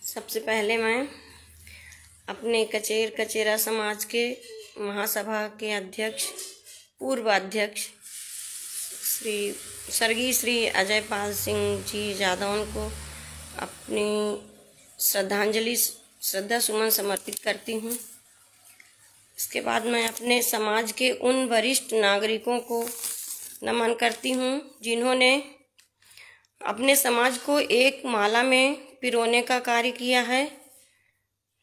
सबसे पहले मैं अपने कचेरा समाज के महासभा के अध्यक्ष, पूर्व अध्यक्ष स्वर्गीय श्री अजय पाल सिंह जी जादौन को अपनी श्रद्धा सुमन समर्पित करती हूँ। इसके बाद मैं अपने समाज के उन वरिष्ठ नागरिकों को नमन करती हूँ जिन्होंने अपने समाज को एक माला में पिरोने का कार्य किया है,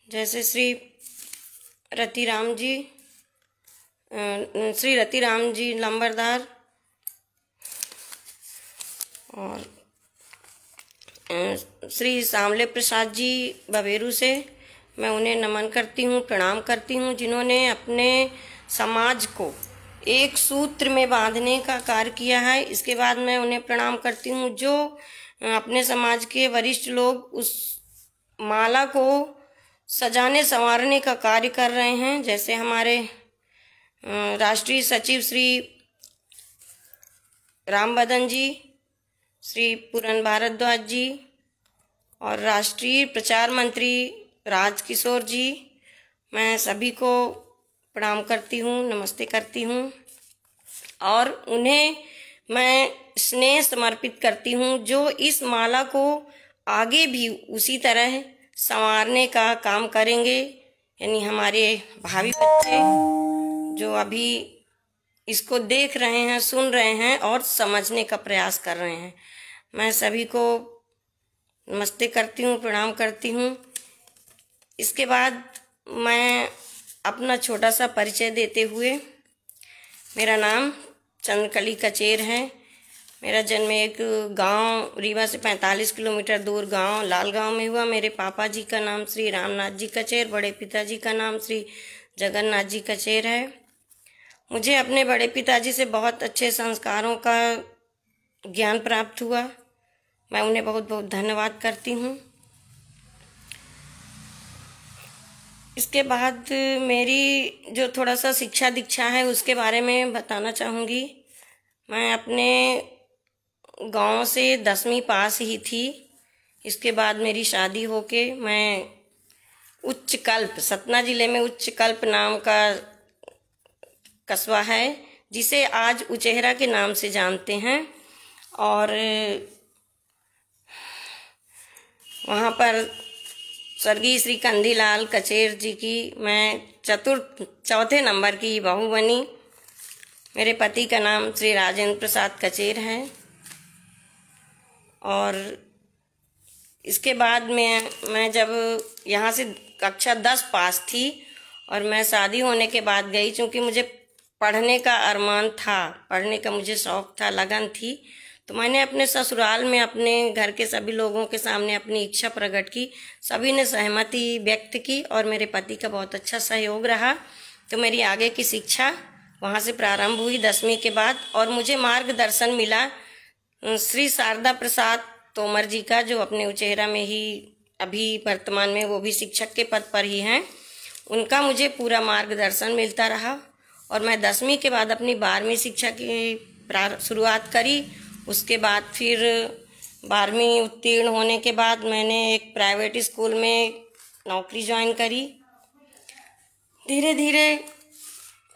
जैसे श्री रतिराम जी लंबरदार और श्री सांवले प्रसाद जी बबेरू से मैं उन्हें नमन करती हूँ, प्रणाम करती हूँ, जिन्होंने अपने समाज को एक सूत्र में बांधने का कार्य किया है। इसके बाद मैं उन्हें प्रणाम करती हूँ जो अपने समाज के वरिष्ठ लोग उस माला को सजाने संवारने का कार्य कर रहे हैं, जैसे हमारे राष्ट्रीय सचिव श्री रामबदन जी, श्री पूरन भारद्वाज जी और राष्ट्रीय प्रचार मंत्री राजकिशोर जी। मैं सभी को प्रणाम करती हूँ, नमस्ते करती हूँ और उन्हें मैं स्नेह समर्पित करती हूँ जो इस माला को आगे भी उसी तरह संवारने का काम करेंगे, यानी हमारे भावी बच्चे जो अभी इसको देख रहे हैं, सुन रहे हैं और समझने का प्रयास कर रहे हैं। मैं सभी को नमस्ते करती हूँ, प्रणाम करती हूँ। इसके बाद मैं अपना छोटा सा परिचय देते हुए, मेरा नाम चंद्रकली कचेर है। मेरा जन्म एक गांव रीवा से 45 किलोमीटर दूर गांव लालगांव में हुआ। मेरे पापा जी का नाम श्री रामनाथ जी कचेर, बड़े पिताजी का नाम श्री जगन्नाथ जी कचेर है। मुझे अपने बड़े पिताजी से बहुत अच्छे संस्कारों का ज्ञान प्राप्त हुआ। मैं उन्हें बहुत बहुत धन्यवाद करती हूँ। इसके बाद मेरी जो थोड़ा सा शिक्षा दीक्षा है उसके बारे में बताना चाहूँगी। मैं अपने गांव से 10वीं पास ही थी। इसके बाद मेरी शादी होके मैं उच्च कल्प, सतना जिले में उच्च कल्प नाम का कस्बा है जिसे आज उचेहरा के नाम से जानते हैं, और वहाँ पर स्वर्गीय श्री कंदीलाल कचेर जी की मैं चौथे नंबर की बहू बनी। मेरे पति का नाम श्री राजेंद्र प्रसाद कचेर है। और इसके बाद मैं जब यहाँ से कक्षा 10 पास थी और मैं शादी होने के बाद गई, चूँकि मुझे पढ़ने का अरमान था, पढ़ने का मुझे शौक था, लगन थी, तो मैंने अपने ससुराल में अपने घर के सभी लोगों के सामने अपनी इच्छा प्रकट की। सभी ने सहमति व्यक्त की और मेरे पति का बहुत अच्छा सहयोग रहा। तो मेरी आगे की शिक्षा वहाँ से प्रारंभ हुई 10वीं के बाद, और मुझे मार्गदर्शन मिला श्री शारदा प्रसाद तोमर जी का, जो अपने उचेहरा में ही अभी वर्तमान में वो भी शिक्षक के पद पर ही हैं। उनका मुझे पूरा मार्गदर्शन मिलता रहा और मैं 10वीं के बाद अपनी 12वीं शिक्षा की शुरुआत करी। उसके बाद फिर 12वीं उत्तीर्ण होने के बाद मैंने एक प्राइवेट स्कूल में नौकरी ज्वाइन करी। धीरे धीरे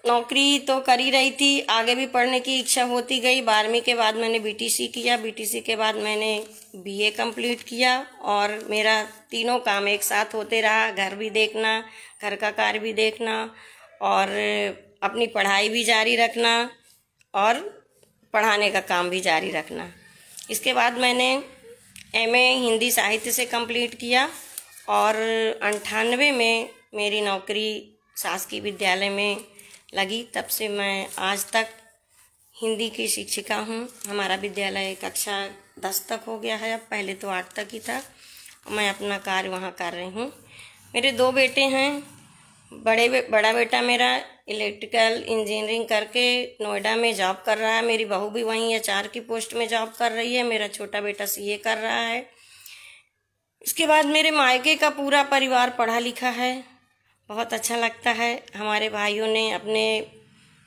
नौकरी तो कर ही रही थी, आगे भी पढ़ने की इच्छा होती गई। 12वीं के बाद मैंने बीटीसी किया, बीटीसी के बाद मैंने बीए कंप्लीट किया और मेरा तीनों काम एक साथ होते रहा। घर भी देखना, घर का कार्य भी देखना और अपनी पढ़ाई भी जारी रखना और पढ़ाने का काम भी जारी रखना। इसके बाद मैंने एमए हिंदी साहित्य से कंप्लीट किया और 98 में मेरी नौकरी शासकीय विद्यालय में लगी। तब से मैं आज तक हिंदी की शिक्षिका हूँ। हमारा विद्यालय कक्षा 10 तक हो गया है, अब पहले तो 8 तक ही था। मैं अपना कार्य वहाँ कर रही हूँ। मेरे 2 बेटे हैं, बड़ा बेटा मेरा इलेक्ट्रिकल इंजीनियरिंग करके नोएडा में जॉब कर रहा है। मेरी बहू भी वहीं एचआर की पोस्ट में जॉब कर रही है। मेरा छोटा बेटा सीए कर रहा है। इसके बाद मेरे मायके का पूरा परिवार पढ़ा लिखा है। बहुत अच्छा लगता है। हमारे भाइयों ने अपने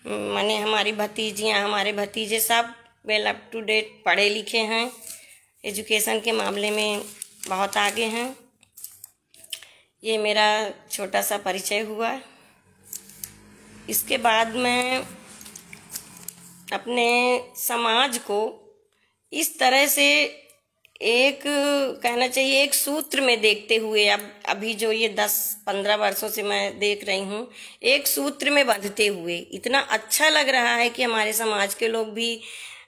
माने हमारी भतीजियाँ, हमारे भतीजे सब वेल अप टू डेट पढ़े लिखे हैं। एजुकेशन के मामले में बहुत आगे हैं। ये मेरा छोटा सा परिचय हुआ। इसके बाद मैं अपने समाज को इस तरह से एक कहना चाहिए एक सूत्र में देखते हुए, अब अभी जो ये 10-15 वर्षों से मैं देख रही हूँ, एक सूत्र में बंधते हुए इतना अच्छा लग रहा है कि हमारे समाज के लोग भी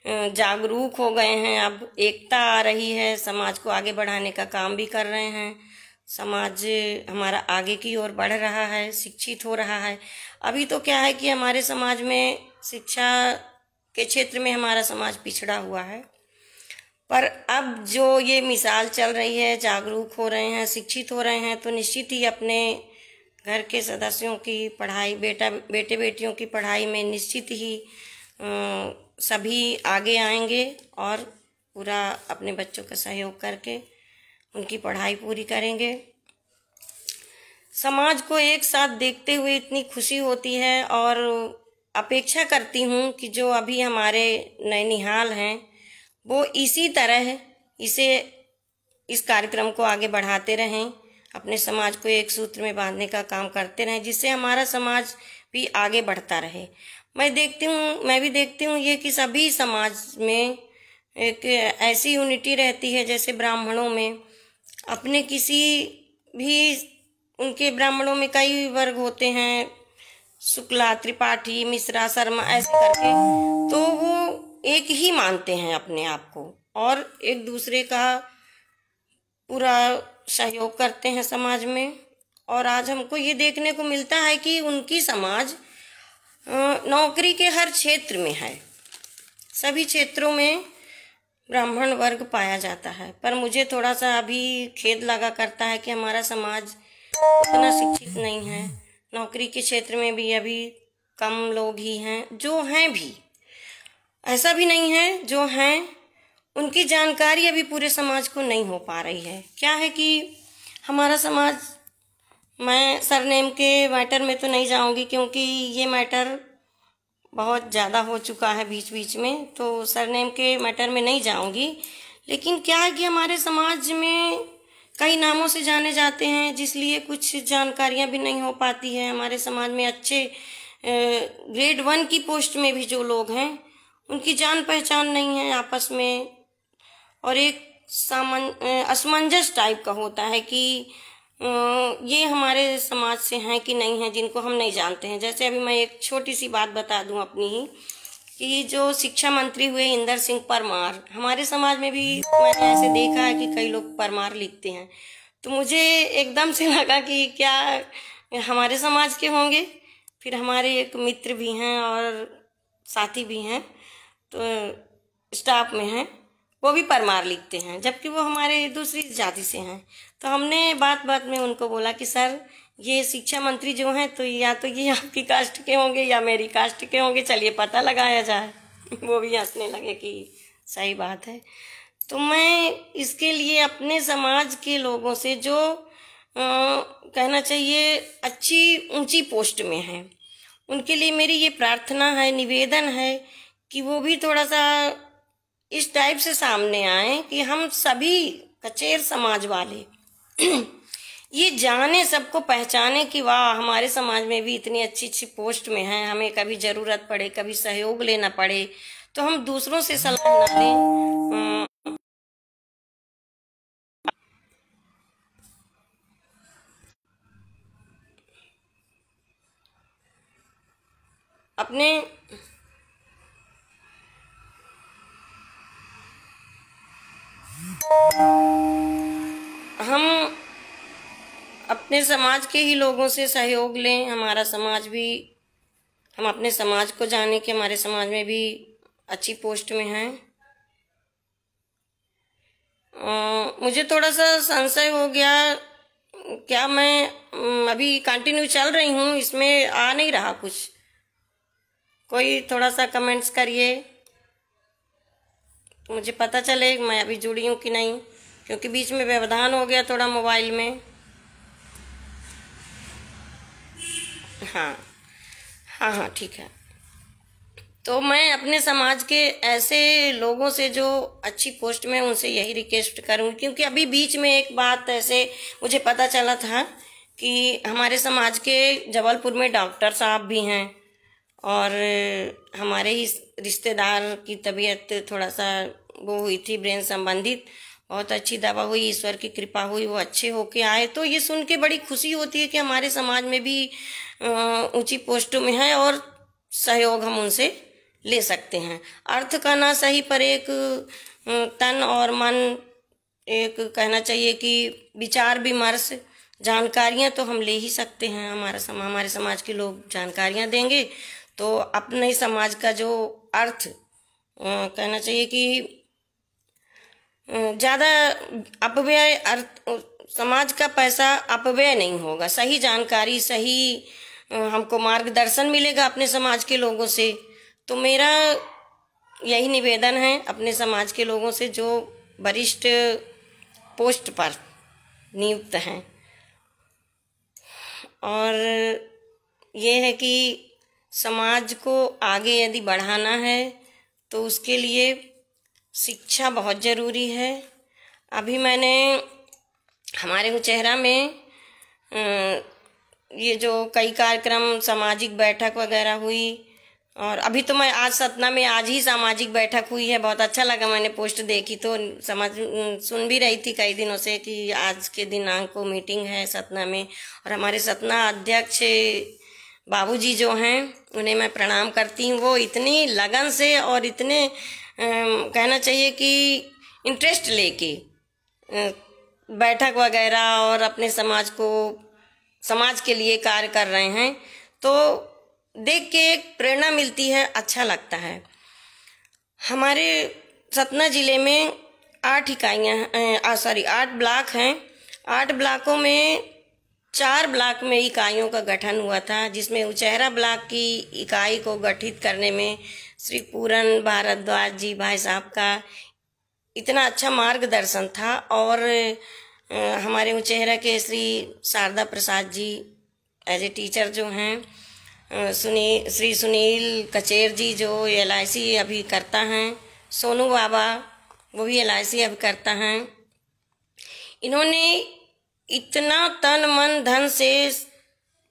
जागरूक हो गए हैं। अब एकता आ रही है, समाज को आगे बढ़ाने का काम भी कर रहे हैं। समाज हमारा आगे की ओर बढ़ रहा है, शिक्षित हो रहा है। अभी तो क्या है कि हमारे समाज में शिक्षा के क्षेत्र में हमारा समाज पिछड़ा हुआ है, पर अब जो ये मिसाल चल रही है, जागरूक हो रहे हैं, शिक्षित हो रहे हैं, तो निश्चित ही अपने घर के सदस्यों की पढ़ाई, बेटे बेटियों की पढ़ाई में निश्चित ही सभी आगे आएंगे और पूरा अपने बच्चों का सहयोग करके उनकी पढ़ाई पूरी करेंगे। समाज को एक साथ देखते हुए इतनी खुशी होती है और अपेक्षा करती हूँ कि जो अभी हमारे नैनिहाल हैं वो इसी तरह इस कार्यक्रम को आगे बढ़ाते रहें, अपने समाज को एक सूत्र में बांधने का काम करते रहें, जिससे हमारा समाज भी आगे बढ़ता रहे। मैं भी देखती हूँ ये कि सभी समाज में एक ऐसी यूनिटी रहती है, जैसे ब्राह्मणों में अपने किसी भी उनके ब्राह्मणों में कई वर्ग होते हैं, शुक्ला, त्रिपाठी, मिश्रा, शर्मा, ऐसे करके, तो वो एक ही मानते हैं अपने आप को और एक दूसरे का पूरा सहयोग करते हैं समाज में। और आज हमको ये देखने को मिलता है कि उनकी समाज नौकरी के हर क्षेत्र में है, सभी क्षेत्रों में ब्राह्मण वर्ग पाया जाता है। पर मुझे थोड़ा सा अभी खेद लगा करता है कि हमारा समाज उतना शिक्षित नहीं है। नौकरी के क्षेत्र में भी अभी कम लोग ही हैं, जो हैं भी ऐसा भी नहीं है, जो हैं उनकी जानकारी अभी पूरे समाज को नहीं हो पा रही है। क्या है कि हमारा समाज, मैं सरनेम के मैटर में तो नहीं जाऊंगी क्योंकि ये मैटर बहुत ज़्यादा हो चुका है बीच बीच में, तो सरनेम के मैटर में नहीं जाऊंगी। लेकिन क्या है कि हमारे समाज में कई नामों से जाने जाते हैं, जिसलिए कुछ जानकारियां भी नहीं हो पाती है। हमारे समाज में अच्छे ग्रेड 1 की पोस्ट में भी जो लोग हैं उनकी जान पहचान नहीं है आपस में, और एक असमंजस टाइप का होता है कि ये हमारे समाज से हैं कि नहीं हैं, जिनको हम नहीं जानते हैं। जैसे अभी मैं एक छोटी सी बात बता दूं अपनी ही, कि जो शिक्षा मंत्री हुए इंदर सिंह परमार, हमारे समाज में भी मैंने ऐसे देखा है कि कई लोग परमार लिखते हैं, तो मुझे एकदम से लगा कि क्या हमारे समाज के होंगे। फिर हमारे एक मित्र भी हैं और साथी भी हैं, तो स्टाफ में हैं, वो भी परमार लिखते हैं, जबकि वो हमारे दूसरी जाति से हैं। तो हमने बात बात में उनको बोला कि सर, ये शिक्षा मंत्री जो हैं तो या तो ये आपकी कास्ट के होंगे या मेरी कास्ट के होंगे, चलिए पता लगाया जाए। वो भी हंसने लगे कि सही बात है। तो मैं इसके लिए अपने समाज के लोगों से जो कहना चाहिए अच्छी ऊंची पोस्ट में हैं, उनके लिए मेरी ये प्रार्थना है, निवेदन है कि वो भी थोड़ा सा इस टाइप से सामने आए कि हम सभी कचेर समाज वाले ये जाने, सबको पहचाने कि वाह, हमारे समाज में भी इतनी अच्छी अच्छी पोस्ट में हैं। हमें कभी जरूरत पड़े, कभी सहयोग लेना पड़े, तो हम दूसरों से सलाह ना लें, अपने हम अपने समाज के ही लोगों से सहयोग लें। हमारा समाज भी, हम अपने समाज को जाने कि हमारे समाज में भी अच्छी पोस्ट में हैं। मुझे थोड़ा सा संशय हो गया क्या मैं अभी कंटिन्यू चल रही हूँ, इसमें आ नहीं रहा कुछ। कोई थोड़ा सा कमेंट्स करिए, मुझे पता चले मैं अभी जुड़ी हूँ कि नहीं, क्योंकि बीच में व्यवधान हो गया थोड़ा मोबाइल में। हाँ हाँ हाँ, ठीक है। तो मैं अपने समाज के ऐसे लोगों से जो अच्छी पोस्ट में, उनसे यही रिक्वेस्ट करूँ, क्योंकि अभी बीच में एक बात ऐसे मुझे पता चला था कि हमारे समाज के जबलपुर में डॉक्टर साहब भी हैं, और हमारे ही रिश्तेदार की तबीयत थोड़ा सा वो हुई थी ब्रेन संबंधित। बहुत अच्छी दवा हुई, ईश्वर की कृपा हुई, वो अच्छे होके आए। तो ये सुन के बड़ी खुशी होती है कि हमारे समाज में भी ऊंची पोस्टों में है और सहयोग हम उनसे ले सकते हैं। अर्थ का ना सही पर एक तन और मन, एक कहना चाहिए कि विचार विमर्श, जानकारियां तो हम ले ही सकते हैं। हमारे समाज के लोग जानकारियां देंगे तो अपने समाज का जो अर्थ कहना चाहिए कि ज़्यादा अपव्यय, अर्थ समाज का पैसा अपव्यय नहीं होगा। सही जानकारी, सही हमको मार्गदर्शन मिलेगा अपने समाज के लोगों से। तो मेरा यही निवेदन है अपने समाज के लोगों से जो वरिष्ठ पोस्ट पर नियुक्त हैं, और ये है कि समाज को आगे यदि बढ़ाना है तो उसके लिए शिक्षा बहुत ज़रूरी है। अभी मैंने हमारे उचेहरा में ये जो कई कार्यक्रम, सामाजिक बैठक वगैरह हुई, और अभी तो मैं आज सतना में आज ही सामाजिक बैठक हुई है। बहुत अच्छा लगा, मैंने पोस्ट देखी तो समझ सुन भी रही थी कई दिनों से कि आज के दिनांक को मीटिंग है सतना में। और हमारे सतना अध्यक्ष बाबूजी जो हैं, उन्हें मैं प्रणाम करती हूँ। वो इतनी लगन से और इतने कहना चाहिए कि इंटरेस्ट लेके बैठक वगैरह और अपने समाज के लिए कार्य कर रहे हैं, तो देख के एक प्रेरणा मिलती है, अच्छा लगता है। हमारे सतना जिले में 8 ब्लॉक हैं। 8 ब्लॉकों में 4 ब्लॉक में इकाइयों का गठन हुआ था, जिसमें उचेहरा ब्लॉक की इकाई को गठित करने में श्री पूरन भारद्वाज जी भाई साहब का इतना अच्छा मार्गदर्शन था। और हमारे उचेहरा के Shri Sharda Prasad ji as a teacher जो हैं, श्री सुनील कचेर जी जो LIC अभी करता हैं, सोनू बाबा वो भी LIC अभी करता हैं। इन्होंने इतना तन मन धन से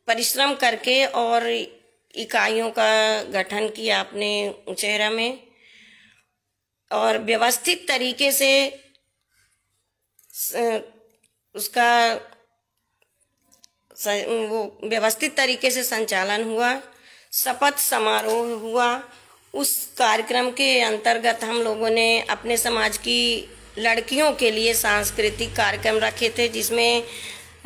परिश्रम करके और इकाइयों का गठन किया अपने उचेहरा में, और व्यवस्थित तरीके से उसका वो व्यवस्थित तरीके से संचालन हुआ। शपथ समारोह हुआ। उस कार्यक्रम के अंतर्गत हम लोगों ने अपने समाज की लड़कियों के लिए सांस्कृतिक कार्यक्रम रखे थे, जिसमें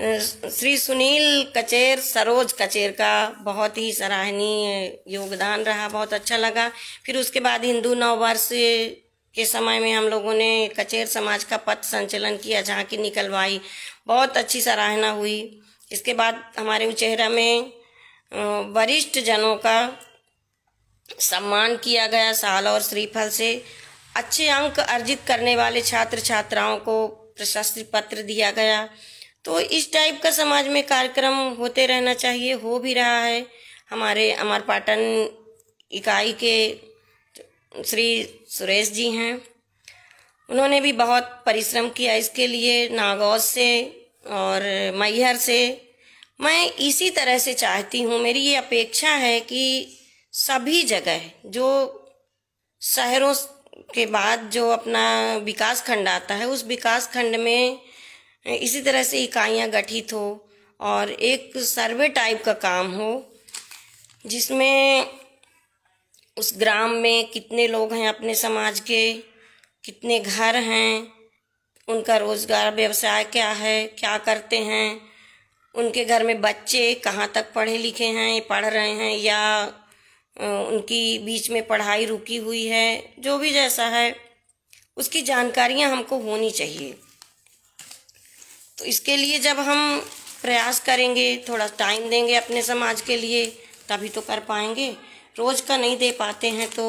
श्री सुनील कचेर, सरोज कचेर का बहुत ही सराहनीय योगदान रहा, बहुत अच्छा लगा। फिर उसके बाद हिंदू नववर्ष के समय में हम लोगों ने कचेर समाज का पथ संचलन किया, झांकी निकलवाई, बहुत अच्छी सराहना हुई। इसके बाद हमारे उचेहरा में वरिष्ठ जनों का सम्मान किया गया साल और श्रीफल से। अच्छे अंक अर्जित करने वाले छात्र छात्राओं को प्रशस्ति पत्र दिया गया। तो इस टाइप का समाज में कार्यक्रम होते रहना चाहिए, हो भी रहा है। हमारे अमरपाटन इकाई के श्री सुरेश जी हैं, उन्होंने भी बहुत परिश्रम किया इसके लिए, नागौज से और मैहर से। मैं इसी तरह से चाहती हूँ, मेरी ये अपेक्षा है कि सभी जगह जो शहरों के बाद जो अपना विकास खंड आता है, उस विकास खंड में इसी तरह से इकाइयाँ गठित हो और एक सर्वे टाइप का काम हो, जिसमें उस ग्राम में कितने लोग हैं अपने समाज के, कितने घर हैं, उनका रोजगार व्यवसाय क्या है, क्या करते हैं, उनके घर में बच्चे कहाँ तक पढ़े लिखे हैं, पढ़ रहे हैं या उनकी बीच में पढ़ाई रुकी हुई है, जो भी जैसा है उसकी जानकारियां हमको होनी चाहिए। तो इसके लिए जब हम प्रयास करेंगे, थोड़ा टाइम देंगे अपने समाज के लिए, तभी तो कर पाएंगे। रोज का नहीं दे पाते हैं तो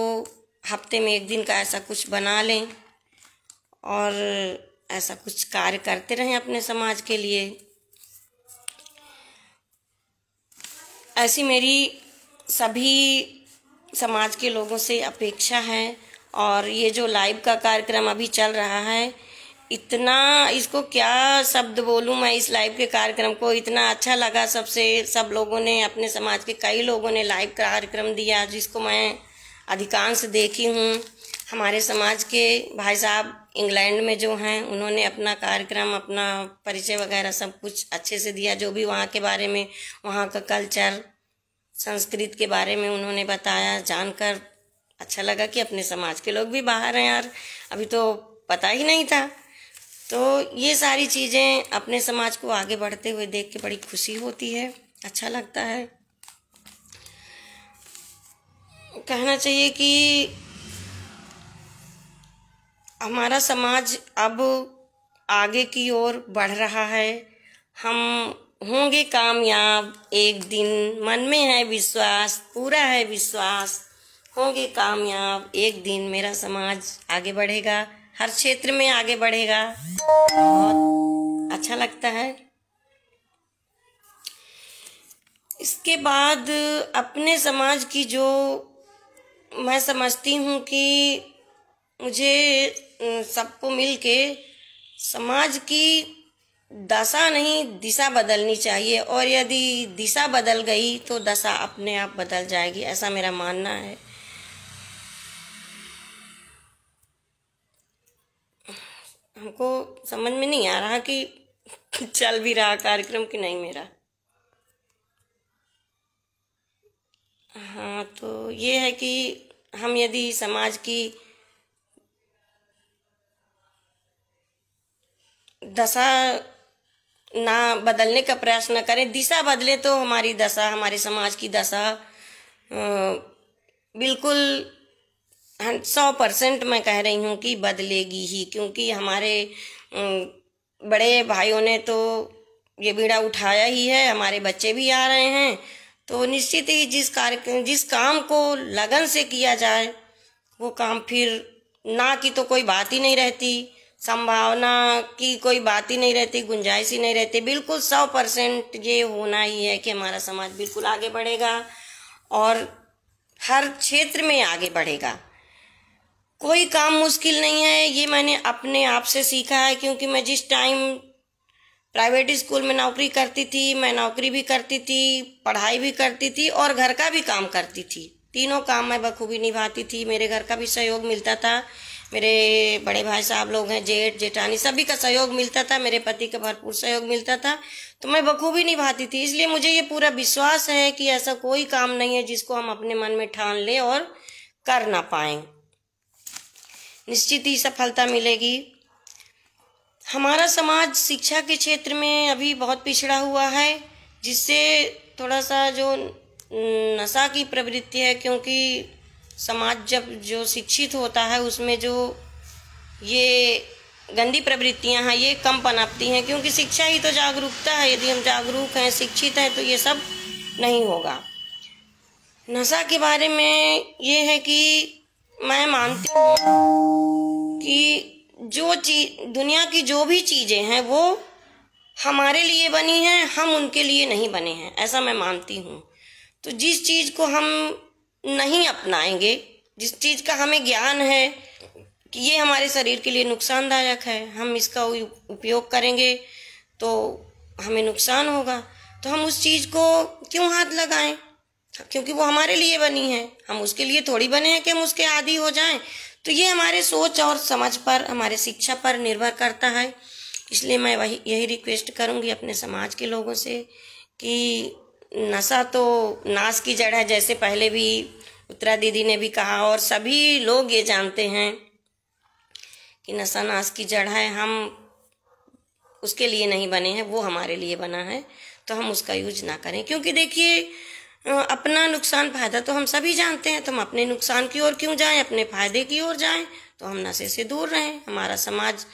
हफ्ते में एक दिन का ऐसा कुछ बना लें और ऐसा कुछ कार्य करते रहें अपने समाज के लिए। ऐसी मेरी सभी समाज के लोगों से अपेक्षा है। और ये जो लाइव का कार्यक्रम अभी चल रहा है, इतना इसको क्या शब्द बोलूं मैं, इस लाइव के कार्यक्रम को इतना अच्छा लगा। सब लोगों ने, अपने समाज के कई लोगों ने लाइव कार्यक्रम दिया, जिसको मैं अधिकांश देखी हूँ। हमारे समाज के भाई साहब इंग्लैंड में जो हैं, उन्होंने अपना कार्यक्रम, अपना परिचय वगैरह सब कुछ अच्छे से दिया। जो भी वहाँ के बारे में, वहाँ का कल्चर, संस्कृत के बारे में उन्होंने बताया। जानकर अच्छा लगा कि अपने समाज के लोग भी बाहर हैं यार, अभी तो पता ही नहीं था। तो ये सारी चीज़ें अपने समाज को आगे बढ़ते हुए देख के बड़ी खुशी होती है, अच्छा लगता है। कहना चाहिए कि हमारा समाज अब आगे की ओर बढ़ रहा है। हम होंगे कामयाब एक दिन, मन में है विश्वास, पूरा है विश्वास। होंगे कामयाब एक दिन, मेरा समाज आगे बढ़ेगा, हर क्षेत्र में आगे बढ़ेगा। बहुत अच्छा लगता है। इसके बाद अपने समाज की जो मैं समझती हूँ कि मुझे सबको मिलके समाज की दशा नहीं, दिशा बदलनी चाहिए। और यदि दिशा बदल गई तो दशा अपने आप बदल जाएगी, ऐसा मेरा मानना है। हमको समझ में नहीं आ रहा कि चल भी रहा कार्यक्रम कि नहीं मेरा। हाँ, तो ये है कि हम यदि समाज की दशा ना बदलने का प्रयास न करें, दिशा बदले, तो हमारी दशा, हमारे समाज की दशा बिल्कुल 100% मैं कह रही हूँ कि बदलेगी ही। क्योंकि हमारे बड़े भाइयों ने तो ये बीड़ा उठाया ही है, हमारे बच्चे भी आ रहे हैं। तो निश्चित ही जिस काम को लगन से किया जाए, वो काम फिर ना की तो कोई बात ही नहीं रहती, संभावना की कोई बात ही नहीं रहती, गुंजाइश ही नहीं रहती। बिल्कुल 100% ये होना ही है कि हमारा समाज बिल्कुल आगे बढ़ेगा और हर क्षेत्र में आगे बढ़ेगा। कोई काम मुश्किल नहीं है, ये मैंने अपने आप से सीखा है। क्योंकि मैं जिस टाइम प्राइवेट स्कूल में नौकरी करती थी, मैं नौकरी भी करती थी, पढ़ाई भी करती थी और घर का भी काम करती थी। तीनों काम मैं बखूबी निभाती थी। मेरे घर का भी सहयोग मिलता था, मेरे बड़े भाई साहब लोग हैं, जेठ जेठानी, सभी का सहयोग मिलता था, मेरे पति का भरपूर सहयोग मिलता था। तो मैं बखूबी निभाती थी। इसलिए मुझे ये पूरा विश्वास है कि ऐसा कोई काम नहीं है जिसको हम अपने मन में ठान लें और कर ना पाएं। निश्चित ही सफलता मिलेगी। हमारा समाज शिक्षा के क्षेत्र में अभी बहुत पिछड़ा हुआ है, जिससे थोड़ा सा जो नशा की प्रवृत्ति है, क्योंकि समाज जब जो शिक्षित होता है उसमें जो ये गंदी प्रवृत्तियां हैं ये कम पनपती हैं। क्योंकि शिक्षा ही तो जागरूकता है। यदि हम जागरूक हैं, शिक्षित हैं, तो ये सब नहीं होगा। नशा के बारे में ये है कि मैं मानती हूँ कि जो चीज, दुनिया की जो भी चीजें हैं वो हमारे लिए बनी हैं, हम उनके लिए नहीं बने हैं, ऐसा मैं मानती हूँ। तो जिस चीज को हम नहीं अपनाएंगे, जिस चीज का हमें ज्ञान है कि ये हमारे शरीर के लिए नुकसानदायक है, हम इसका उपयोग करेंगे तो हमें नुकसान होगा, तो हम उस चीज को क्यों हाथ लगाएं? क्योंकि वो हमारे लिए बनी है, हम उसके लिए थोड़ी बने हैं कि हम उसके आदी हो जाएं। तो ये हमारे सोच और समझ पर, हमारे शिक्षा पर निर्भर करता है। इसलिए मैं यही रिक्वेस्ट करूंगी अपने समाज के लोगों से कि नशा तो नाश की जड़ है, जैसे पहले भी उत्तरा दीदी ने भी कहा और सभी लोग ये जानते हैं कि नशा नाश की जड़ है। हम उसके लिए नहीं बने हैं, वो हमारे लिए बना है, तो हम उसका यूज ना करें। क्योंकि देखिए, अपना नुकसान फायदा तो हम सभी जानते हैं, तो हम अपने नुकसान की ओर क्यों जाएं, अपने फायदे की ओर जाएं। तो हम नशे से दूर रहें, हमारा समाज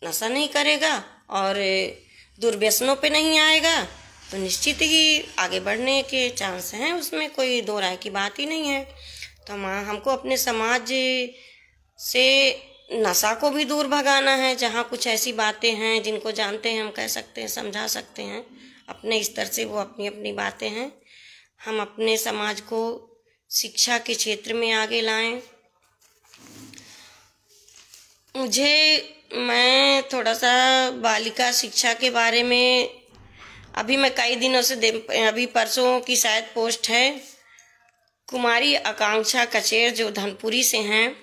नशा नहीं करेगा और दुर्व्यसनों पे नहीं आएगा तो निश्चित ही आगे बढ़ने के चांस हैं, उसमें कोई दो राय की बात ही नहीं है। तो हमको अपने समाज से नशा को भी दूर भगाना है। जहाँ कुछ ऐसी बातें हैं जिनको जानते हैं हम कह सकते हैं, समझा सकते हैं अपने स्तर से, वो अपनी अपनी बातें हैं। हम अपने समाज को शिक्षा के क्षेत्र में आगे लाएं। मैं थोड़ा सा बालिका शिक्षा के बारे में अभी मैं कई दिनों से अभी परसों की शायद पोस्ट है, कुमारी आकांक्षा कचेर जो धनपुरी से हैं,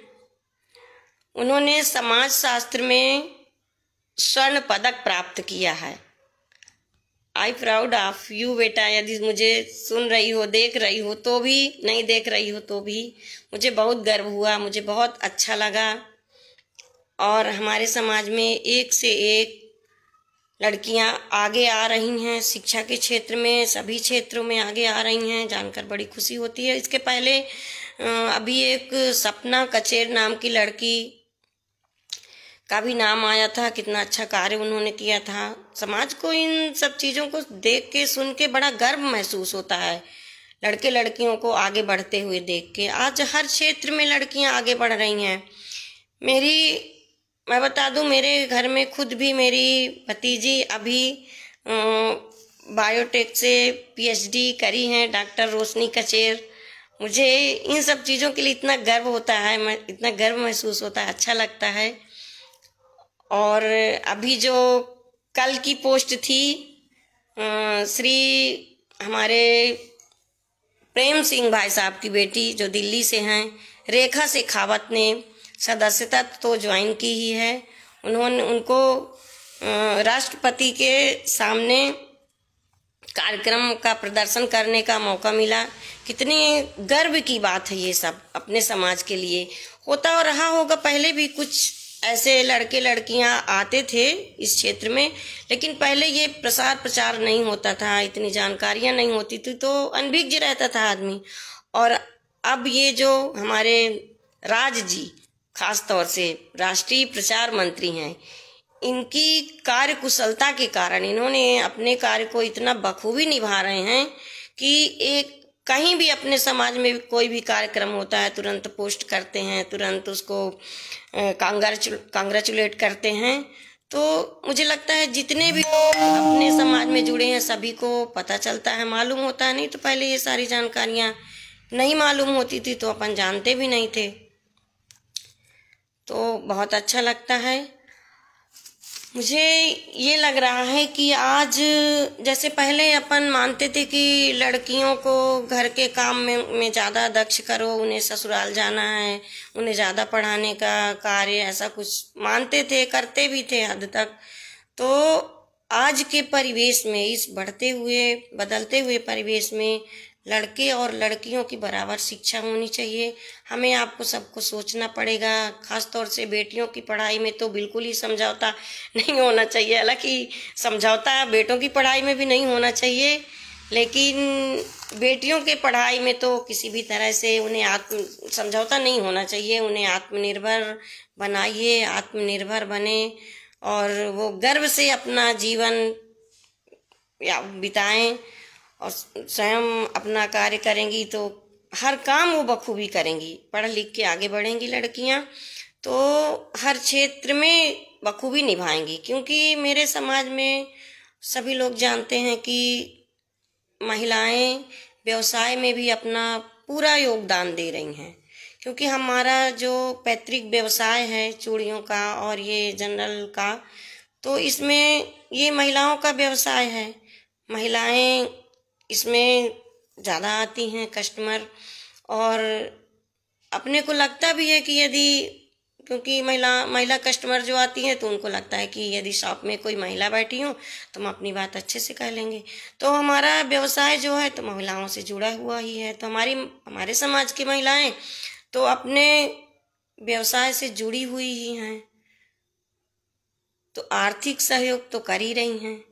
उन्होंने समाज शास्त्र में स्वर्ण पदक प्राप्त किया है। आई प्राउड ऑफ यू बेटा। यदि मुझे सुन रही हो, देख रही हो तो भी, नहीं देख रही हो तो भी, मुझे बहुत गर्व हुआ, मुझे बहुत अच्छा लगा। और हमारे समाज में एक से एक लड़कियां आगे आ रही हैं शिक्षा के क्षेत्र में, सभी क्षेत्रों में आगे आ रही हैं, जानकर बड़ी खुशी होती है। इसके पहले अभी एक सपना कचेर नाम की लड़की का भी नाम आया था, कितना अच्छा कार्य उन्होंने किया था। समाज को इन सब चीज़ों को देख के, सुन के बड़ा गर्व महसूस होता है, लड़के लड़कियों को आगे बढ़ते हुए देख के। आज हर क्षेत्र में लड़कियां आगे बढ़ रही हैं। मैं बता दूं, मेरे घर में खुद भी मेरी भतीजी अभी बायोटेक से पीएचडी करी हैं, डॉक्टर रोशनी कचेर। मुझे इन सब चीज़ों के लिए इतना गर्व होता है, इतना गर्व महसूस होता है, अच्छा लगता है। और अभी जो कल की पोस्ट थी, श्री हमारे प्रेम सिंह भाई साहब की बेटी जो दिल्ली से हैं, रेखा शेखावत ने सदस्यता तो ज्वाइन की ही है। उनको राष्ट्रपति के सामने कार्यक्रम का प्रदर्शन करने का मौका मिला। कितनी गर्व की बात है ये सब अपने समाज के लिए। होता और रहा होगा, पहले भी कुछ ऐसे लड़के लड़कियां आते थे इस क्षेत्र में, लेकिन पहले ये प्रसार प्रचार नहीं होता था, इतनी जानकारियां नहीं होती थी, तो अनभिज्ञ रहता था आदमी। और अब ये जो हमारे राज जी खास तौर से राष्ट्रीय प्रचार मंत्री हैं, इनकी कार्य कुशलता के कारण इन्होंने अपने कार्य को इतना बखूबी निभा रहे हैं कि एक कहीं भी अपने समाज में कोई भी कार्यक्रम होता है तुरंत पोस्ट करते हैं, तुरंत उसको कांग्रेचुलेट करते हैं। तो मुझे लगता है जितने भी लोग अपने समाज में जुड़े हैं सभी को पता चलता है, मालूम होता है। नहीं तो पहले ये सारी जानकारियां नहीं मालूम होती थी तो अपन जानते भी नहीं थे। तो बहुत अच्छा लगता है। मुझे ये लग रहा है कि आज जैसे पहले अपन मानते थे कि लड़कियों को घर के काम में ज़्यादा दक्ष करो, उन्हें ससुराल जाना है, उन्हें ज़्यादा पढ़ाने का कार्य, ऐसा कुछ मानते थे, करते भी थे हद तक। तो आज के परिवेश में, इस बढ़ते हुए बदलते हुए परिवेश में लड़के और लड़कियों की बराबर शिक्षा होनी चाहिए। हमें आपको सबको सोचना पड़ेगा। खास तौर से बेटियों की पढ़ाई में तो बिल्कुल ही समझौता नहीं होना चाहिए। हालांकि समझौता बेटों की पढ़ाई में भी नहीं होना चाहिए, लेकिन बेटियों के पढ़ाई में तो किसी भी तरह से उन्हें समझौता नहीं होना चाहिए। उन्हें आत्मनिर्भर बनाइए, आत्मनिर्भर बने और वो गर्व से अपना जीवन बिताएं और स्वयं अपना कार्य करेंगी तो हर काम वो बखूबी करेंगी। पढ़ लिख के आगे बढ़ेंगी लड़कियां तो हर क्षेत्र में बखूबी निभाएंगी। क्योंकि मेरे समाज में सभी लोग जानते हैं कि महिलाएं व्यवसाय में भी अपना पूरा योगदान दे रही हैं। क्योंकि हमारा जो पैतृक व्यवसाय है चूड़ियों का और ये जनरल का, तो इसमें ये महिलाओं का व्यवसाय है। महिलाएं इसमें ज़्यादा आती हैं कस्टमर, और अपने को लगता भी है कि यदि, क्योंकि महिला कस्टमर जो आती हैं तो उनको लगता है कि यदि शॉप में कोई महिला बैठी हो तो हम अपनी बात अच्छे से कह लेंगे। तो हमारा व्यवसाय जो है तो महिलाओं से जुड़ा हुआ ही है। तो हमारे समाज की महिलाएं तो अपने व्यवसाय से जुड़ी हुई ही हैं, तो आर्थिक सहयोग तो कर ही रही हैं।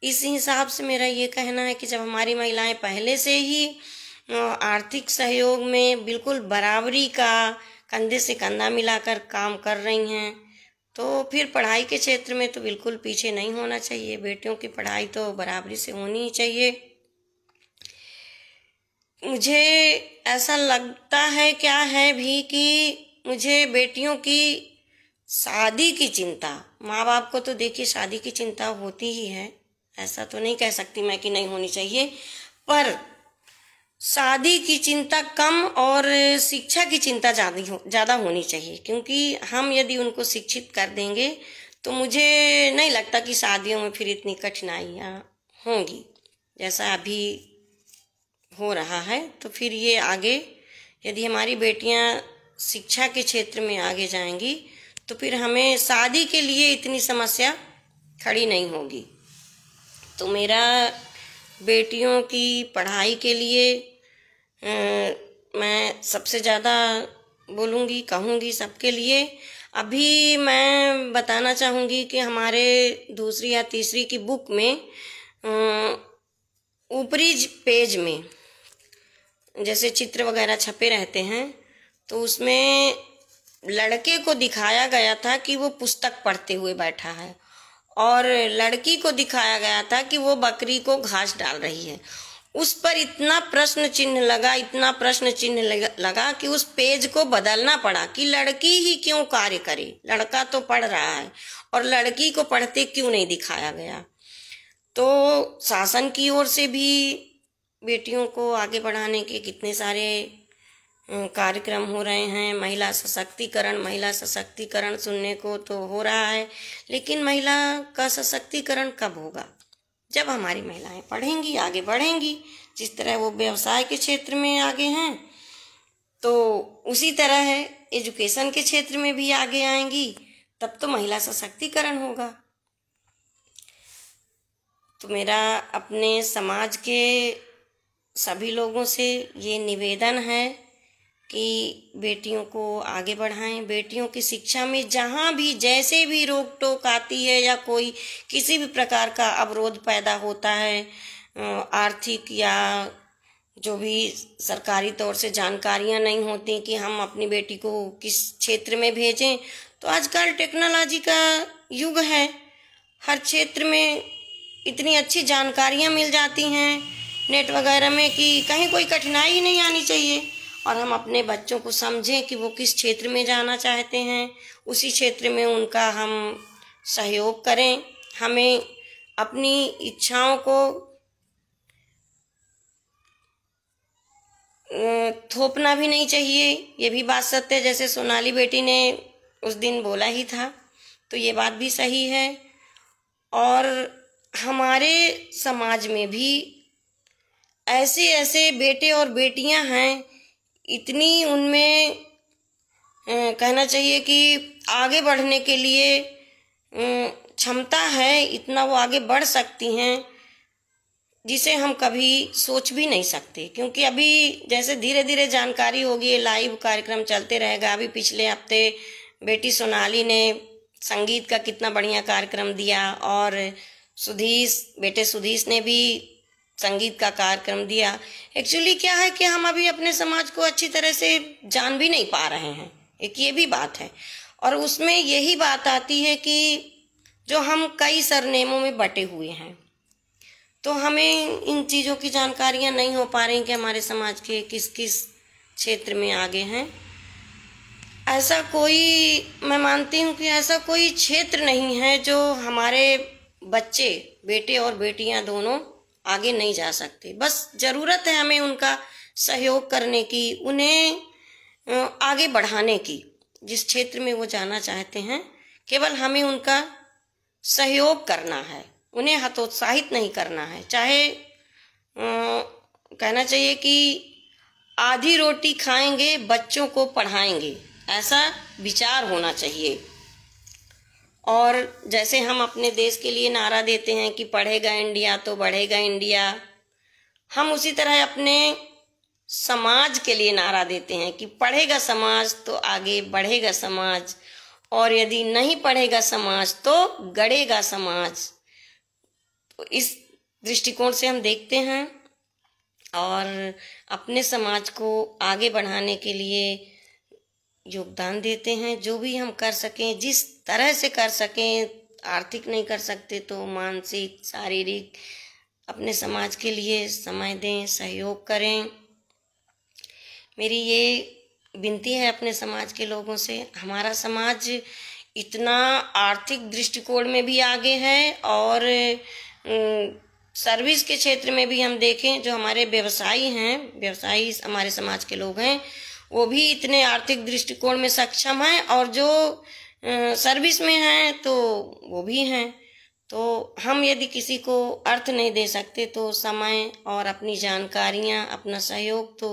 इस हिसाब से मेरा ये कहना है कि जब हमारी महिलाएं पहले से ही आर्थिक सहयोग में बिल्कुल बराबरी का कंधे से कंधा मिलाकर काम कर रही हैं तो फिर पढ़ाई के क्षेत्र में तो बिल्कुल पीछे नहीं होना चाहिए। बेटियों की पढ़ाई तो बराबरी से होनी ही चाहिए। मुझे ऐसा लगता है क्या है भी कि मुझे बेटियों की शादी की चिंता, माँ बाप को तो देखिए शादी की चिंता होती ही है, ऐसा तो नहीं कह सकती मैं कि नहीं होनी चाहिए, पर शादी की चिंता कम और शिक्षा की चिंता ज़्यादा होनी चाहिए। क्योंकि हम यदि उनको शिक्षित कर देंगे तो मुझे नहीं लगता कि शादियों में फिर इतनी कठिनाइयाँ होंगी जैसा अभी हो रहा है। तो फिर ये आगे यदि हमारी बेटियां शिक्षा के क्षेत्र में आगे जाएंगी तो फिर हमें शादी के लिए इतनी समस्या खड़ी नहीं होगी। तो मेरा बेटियों की पढ़ाई के लिए मैं सबसे ज़्यादा बोलूँगी, कहूँगी सबके लिए। अभी मैं बताना चाहूँगी कि हमारे दूसरी या तीसरी की बुक में ऊपरी पेज में जैसे चित्र वगैरह छपे रहते हैं तो उसमें लड़के को दिखाया गया था कि वो पुस्तक पढ़ते हुए बैठा है और लड़की को दिखाया गया था कि वो बकरी को घास डाल रही है। उस पर इतना प्रश्न चिन्ह लगा कि उस पेज को बदलना पड़ा कि लड़की ही क्यों कार्य करे, लड़का तो पढ़ रहा है और लड़की को पढ़ते क्यों नहीं दिखाया गया। तो शासन की ओर से भी बेटियों को आगे बढ़ाने के कितने सारे कार्यक्रम हो रहे हैं। महिला सशक्तिकरण सुनने को तो हो रहा है, लेकिन महिला का सशक्तिकरण कब होगा? जब हमारी महिलाएं पढ़ेंगी, आगे बढ़ेंगी। जिस तरह वो व्यवसाय के क्षेत्र में आगे हैं तो उसी तरह है एजुकेशन के क्षेत्र में भी आगे आएंगी, तब तो महिला सशक्तिकरण होगा। तो मेरा अपने समाज के सभी लोगों से ये निवेदन है कि बेटियों को आगे बढ़ाएं। बेटियों की शिक्षा में जहाँ भी जैसे भी रोक टोक आती है या कोई किसी भी प्रकार का अवरोध पैदा होता है, आर्थिक या जो भी सरकारी तौर से जानकारियाँ नहीं होती कि हम अपनी बेटी को किस क्षेत्र में भेजें, तो आजकल टेक्नोलॉजी का युग है। हर क्षेत्र में इतनी अच्छी जानकारियाँ मिल जाती हैं नेट वगैरह में कि कहीं कोई कठिनाई ही नहीं आनी चाहिए। और हम अपने बच्चों को समझें कि वो किस क्षेत्र में जाना चाहते हैं, उसी क्षेत्र में उनका हम सहयोग करें। हमें अपनी इच्छाओं को थोपना भी नहीं चाहिए, ये भी बात सत्य है। जैसे सोनाली बेटी ने उस दिन बोला ही था, तो ये बात भी सही है। और हमारे समाज में भी ऐसे ऐसे बेटे और बेटियां हैं, इतनी उनमें कहना चाहिए कि आगे बढ़ने के लिए क्षमता है, इतना वो आगे बढ़ सकती हैं जिसे हम कभी सोच भी नहीं सकते। क्योंकि अभी जैसे धीरे धीरे जानकारी होगी, लाइव कार्यक्रम चलते रहेगा। अभी पिछले हफ्ते बेटी सोनाली ने संगीत का कितना बढ़िया कार्यक्रम दिया और बेटे सुधीश ने भी संगीत का कार्यक्रम दिया। एक्चुअली क्या है कि हम अभी अपने समाज को अच्छी तरह से जान भी नहीं पा रहे हैं, एक ये भी बात है। और उसमें यही बात आती है कि जो हम कई सरनेमों में बटे हुए हैं, तो हमें इन चीज़ों की जानकारियां नहीं हो पा रही कि हमारे समाज के किस किस क्षेत्र में आगे हैं। ऐसा कोई, मैं मानती हूँ कि ऐसा कोई क्षेत्र नहीं है जो हमारे बच्चे, बेटे और बेटियां दोनों आगे नहीं जा सकते। बस ज़रूरत है हमें उनका सहयोग करने की, उन्हें आगे बढ़ाने की। जिस क्षेत्र में वो जाना चाहते हैं, केवल हमें उनका सहयोग करना है, उन्हें हतोत्साहित नहीं करना है। चाहे कहना चाहिए कि आधी रोटी खाएंगे, बच्चों को पढ़ाएंगे, ऐसा विचार होना चाहिए। और जैसे हम अपने देश के लिए नारा देते हैं कि पढ़ेगा इंडिया तो बढ़ेगा इंडिया, हम उसी तरह अपने समाज के लिए नारा देते हैं कि पढ़ेगा समाज तो आगे बढ़ेगा समाज, और यदि नहीं पढ़ेगा समाज तो गड़ेगा समाज। तो इस दृष्टिकोण से हम देखते हैं और अपने समाज को आगे बढ़ाने के लिए योगदान देते हैं। जो भी हम कर सकें, जिस तरह से कर सकें, आर्थिक नहीं कर सकते तो मानसिक, शारीरिक, अपने समाज के लिए समय दें, सहयोग करें। मेरी ये विनती है अपने समाज के लोगों से। हमारा समाज इतना आर्थिक दृष्टिकोण में भी आगे है और सर्विस के क्षेत्र में भी हम देखें, जो हमारे व्यवसायी हैं, व्यवसायी हमारे समाज के लोग हैं, वो भी इतने आर्थिक दृष्टिकोण में सक्षम हैं, और जो सर्विस में हैं तो वो भी हैं। तो हम यदि किसी को अर्थ नहीं दे सकते तो समय और अपनी जानकारियां, अपना सहयोग तो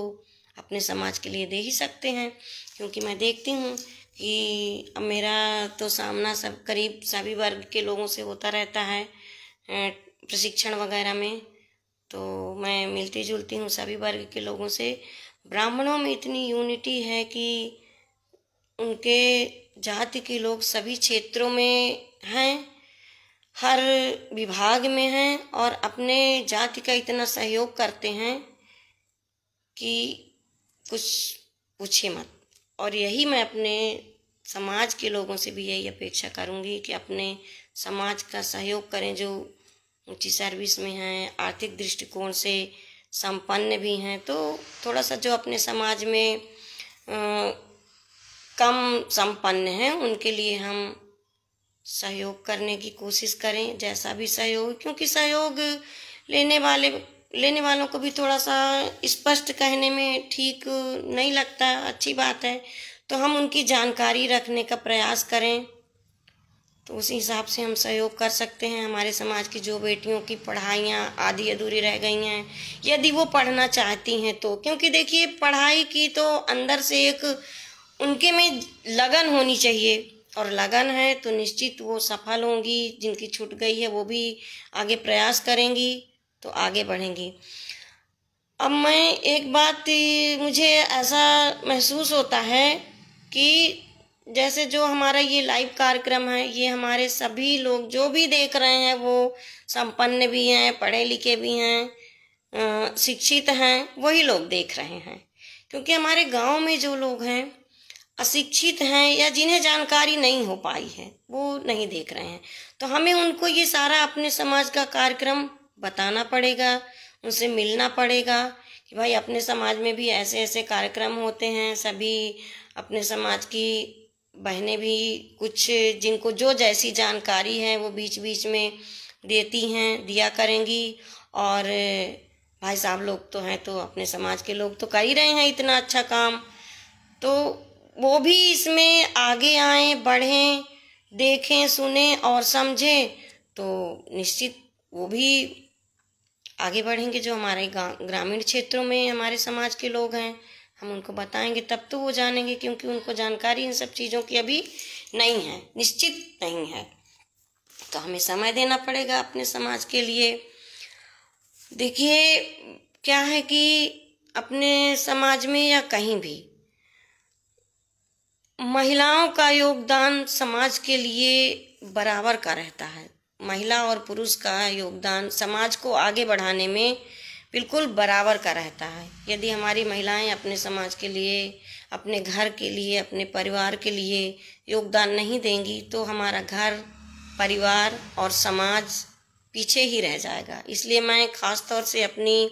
अपने समाज के लिए दे ही सकते हैं। क्योंकि मैं देखती हूँ कि अब मेरा तो सामना सब करीब सभी वर्ग के लोगों से होता रहता है प्रशिक्षण वगैरह में, तो मैं मिलती जुलती हूँ सभी वर्ग के लोगों से। ब्राह्मणों में इतनी यूनिटी है कि उनके जाति के लोग सभी क्षेत्रों में हैं, हर विभाग में हैं, और अपने जाति का इतना सहयोग करते हैं कि कुछ पूछिए मत। और यही मैं अपने समाज के लोगों से भी यही अपेक्षा करूंगी कि अपने समाज का सहयोग करें, जो ऊंची सर्विस में हैं, आर्थिक दृष्टिकोण से संपन्न भी हैं। तो थोड़ा सा जो अपने समाज में कम संपन्न हैं, उनके लिए हम सहयोग करने की कोशिश करें, जैसा भी सहयोग। क्योंकि सहयोग लेने वालों को भी थोड़ा सा स्पष्ट कहने में ठीक नहीं लगता, अच्छी बात है, तो हम उनकी जानकारी रखने का प्रयास करें, तो उसी हिसाब से हम सहयोग कर सकते हैं। हमारे समाज की जो बेटियों की पढ़ाइयाँ आधी अधूरी रह गई हैं, यदि वो पढ़ना चाहती हैं तो, क्योंकि देखिए पढ़ाई की तो अंदर से एक उनके में लगन होनी चाहिए, और लगन है तो निश्चित वो सफल होंगी। जिनकी छूट गई है वो भी आगे प्रयास करेंगी तो आगे बढ़ेंगी। अब मैं एक बात, मुझे ऐसा महसूस होता है कि जैसे जो हमारा ये लाइव कार्यक्रम है, ये हमारे सभी लोग जो भी देख रहे हैं वो संपन्न भी हैं, पढ़े लिखे भी हैं, शिक्षित हैं, वही लोग देख रहे हैं। क्योंकि हमारे गांव में जो लोग हैं अशिक्षित हैं या जिन्हें जानकारी नहीं हो पाई है, वो नहीं देख रहे हैं। तो हमें उनको ये सारा अपने समाज का कार्यक्रम बताना पड़ेगा, उनसे मिलना पड़ेगा कि भाई अपने समाज में भी ऐसे ऐसे कार्यक्रम होते हैं। सभी अपने समाज की बहनें भी कुछ जिनको जो जैसी जानकारी है वो बीच बीच में देती हैं, दिया करेंगी। और भाई साहब लोग तो हैं, तो अपने समाज के लोग तो कर ही रहे हैं इतना अच्छा काम, तो वो भी इसमें आगे आएं, बढ़ें, देखें, सुने और समझें, तो निश्चित वो भी आगे बढ़ेंगे। जो हमारे ग्रामीण क्षेत्रों में हमारे समाज के लोग हैं, हम उनको बताएंगे तब तो वो जानेंगे, क्योंकि उनको जानकारी इन सब चीज़ों की अभी नहीं है, निश्चित नहीं है। तो हमें समय देना पड़ेगा अपने समाज के लिए। देखिए क्या है कि अपने समाज में या कहीं भी महिलाओं का योगदान समाज के लिए बराबर का रहता है। महिला और पुरुष का योगदान समाज को आगे बढ़ाने में बिल्कुल बराबर का रहता है। यदि हमारी महिलाएं अपने समाज के लिए, अपने घर के लिए, अपने परिवार के लिए योगदान नहीं देंगी तो हमारा घर, परिवार और समाज पीछे ही रह जाएगा। इसलिए मैं खास तौर से अपनी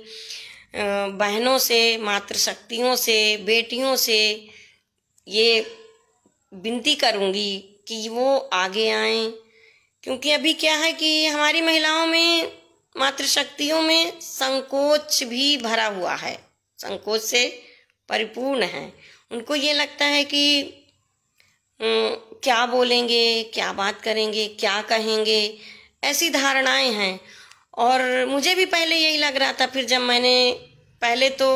बहनों से, मातृशक्तियों से, बेटियों से ये विनती करूंगी कि वो आगे आएं। क्योंकि अभी क्या है कि हमारी महिलाओं में, मातृशक्तियों में संकोच भी भरा हुआ है, संकोच से परिपूर्ण है। उनको ये लगता है कि क्या बोलेंगे, क्या बात करेंगे, क्या कहेंगे, ऐसी धारणाएं हैं। और मुझे भी पहले यही लग रहा था। फिर जब मैंने पहले तो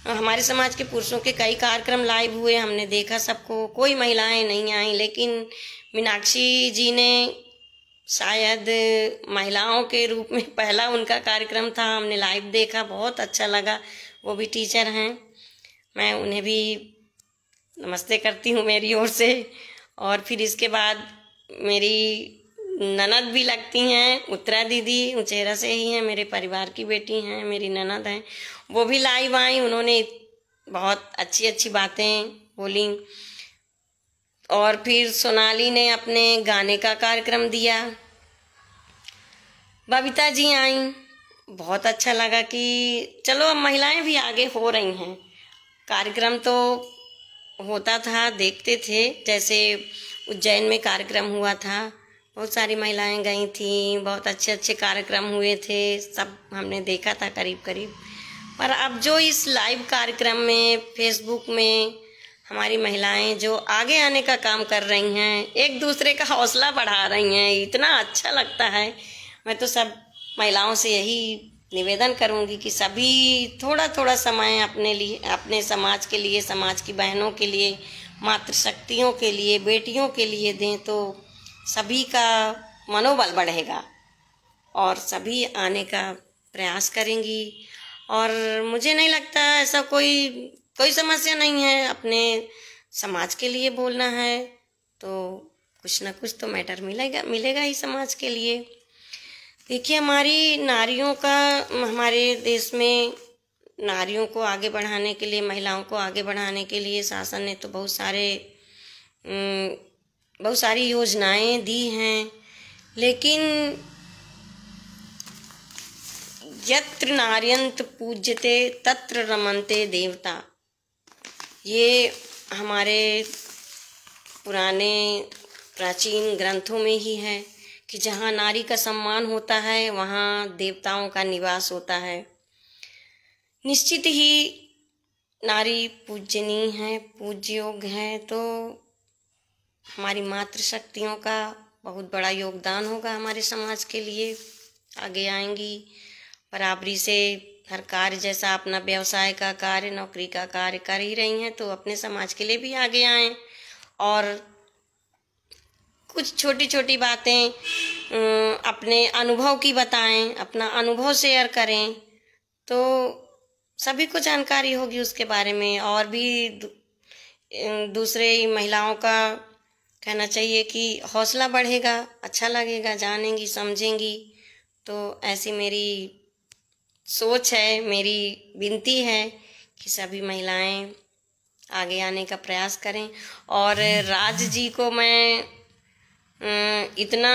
हमारे समाज के पुरुषों के कई कार्यक्रम लाइव हुए, हमने देखा सबको, कोई महिलाएं नहीं आई, लेकिन मीनाक्षी जी ने शायद महिलाओं के रूप में पहला उनका कार्यक्रम था, हमने लाइव देखा, बहुत अच्छा लगा। वो भी टीचर हैं, मैं उन्हें भी नमस्ते करती हूँ मेरी ओर से। और फिर इसके बाद मेरी ननद भी लगती हैं, उत्तरा दीदी, उचेरा से ही हैं, मेरे परिवार की बेटी हैं, मेरी ननद हैं, वो भी लाइव आई। उन्होंने बहुत अच्छी अच्छी बातें बोली। और फिर सोनाली ने अपने गाने का कार्यक्रम दिया, बबीता जी आई। बहुत अच्छा लगा कि चलो अब महिलाएं भी आगे हो रही हैं। कार्यक्रम तो होता था, देखते थे, जैसे उज्जैन में कार्यक्रम हुआ था, बहुत सारी महिलाएं गई थीं, बहुत अच्छे अच्छे कार्यक्रम हुए थे, सब हमने देखा था करीब करीब। पर अब जो इस लाइव कार्यक्रम में फेसबुक में हमारी महिलाएं जो आगे आने का काम कर रही हैं, एक दूसरे का हौसला बढ़ा रही हैं, इतना अच्छा लगता है। मैं तो सब महिलाओं से यही निवेदन करूंगी कि सभी थोड़ा थोड़ा समय अपने लिए, अपने समाज के लिए, समाज की बहनों के लिए, मातृशक्तियों के लिए, बेटियों के लिए दें, तो सभी का मनोबल बढ़ेगा और सभी आने का प्रयास करेंगी। और मुझे नहीं लगता ऐसा कोई समस्या नहीं है। अपने समाज के लिए बोलना है तो कुछ ना कुछ तो मैटर मिलेगा ही समाज के लिए। देखिए, हमारी नारियों का, हमारे देश में नारियों को आगे बढ़ाने के लिए, महिलाओं को आगे बढ़ाने के लिए शासन ने तो बहुत सारी योजनाएं दी हैं, लेकिन यत्र नार्यन्त पूज्यते तत्र रमन्ते देवता, ये हमारे पुराने प्राचीन ग्रंथों में ही है कि जहाँ नारी का सम्मान होता है वहाँ देवताओं का निवास होता है। निश्चित ही नारी पूजनीय है, पूज्य योग्य है, तो हमारी मातृशक्तियों का बहुत बड़ा योगदान होगा हमारे समाज के लिए। आगे आएंगी, बराबरी से हर कार्य, जैसा अपना व्यवसाय का कार्य, नौकरी का कार्य कर ही रही हैं, तो अपने समाज के लिए भी आगे आएं और कुछ छोटी छोटी बातें अपने अनुभव की बताएं, अपना अनुभव शेयर करें, तो सभी को जानकारी होगी उसके बारे में। और भी दूसरे महिलाओं का कहना चाहिए कि हौसला बढ़ेगा, अच्छा लगेगा, जानेंगी, समझेंगी। तो ऐसी मेरी सोच है, मेरी विनती है कि सभी महिलाएं आगे आने का प्रयास करें। और राज जी को मैं इतना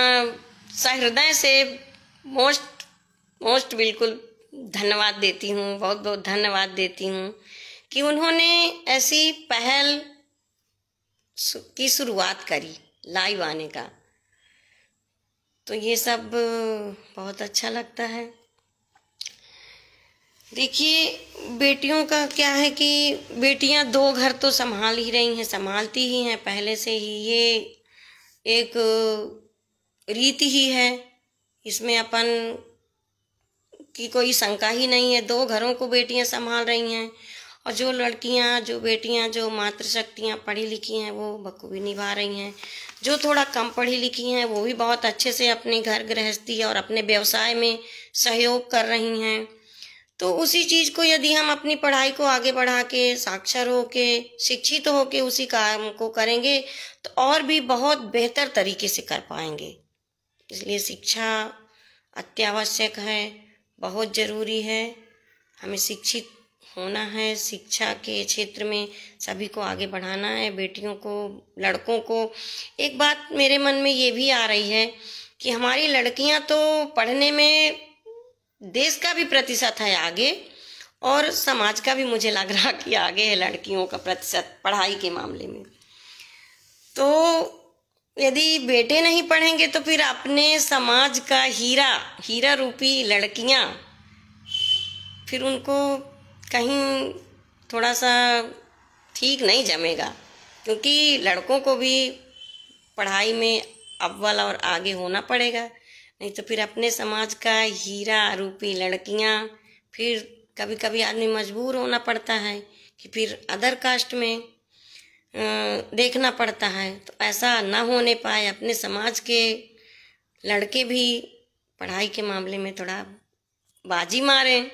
सहृदय से मोस्ट बिल्कुल धन्यवाद देती हूँ, बहुत बहुत धन्यवाद देती हूँ कि उन्होंने ऐसी पहल की शुरुआत करी लाइव आने का। तो ये सब बहुत अच्छा लगता है। देखिए, बेटियों का क्या है कि बेटियां 2 घर तो संभाल ही रही हैं, संभालती ही हैं पहले से ही, ये एक रीति ही है, इसमें अपन की कोई शंका ही नहीं है। 2 घरों को बेटियां संभाल रही हैं। और जो लड़कियां, जो बेटियां, जो मातृशक्तियां पढ़ी लिखी हैं वो बखूबी निभा रही हैं। जो थोड़ा कम पढ़ी लिखी हैं वो भी बहुत अच्छे से अपने घर गृहस्थी और अपने व्यवसाय में सहयोग कर रही हैं। तो उसी चीज़ को यदि हम अपनी पढ़ाई को आगे बढ़ा के, साक्षर हो के, शिक्षित हो के उसी काम को करेंगे तो और भी बहुत बेहतर तरीके से कर पाएंगे। इसलिए शिक्षा अत्यावश्यक है, बहुत ज़रूरी है। हमें शिक्षित होना है, शिक्षा के क्षेत्र में सभी को आगे बढ़ाना है, बेटियों को, लड़कों को। एक बात मेरे मन में ये भी आ रही है कि हमारी लड़कियां तो पढ़ने में देश का भी प्रतिशत है आगे, और समाज का भी मुझे लग रहा कि आगे है लड़कियों का प्रतिशत पढ़ाई के मामले में। तो यदि बेटे नहीं पढ़ेंगे तो फिर अपने समाज का हीरा रूपी लड़कियां, फिर उनको कहीं थोड़ा सा ठीक नहीं जमेगा, क्योंकि लड़कों को भी पढ़ाई में अव्वल और आगे होना पड़ेगा, नहीं तो फिर अपने समाज का हीरा रूपी लड़कियां, फिर कभी कभी आदमी मजबूर होना पड़ता है कि फिर अदर कास्ट में देखना पड़ता है। तो ऐसा ना होने पाए, अपने समाज के लड़के भी पढ़ाई के मामले में थोड़ा बाजी मारें,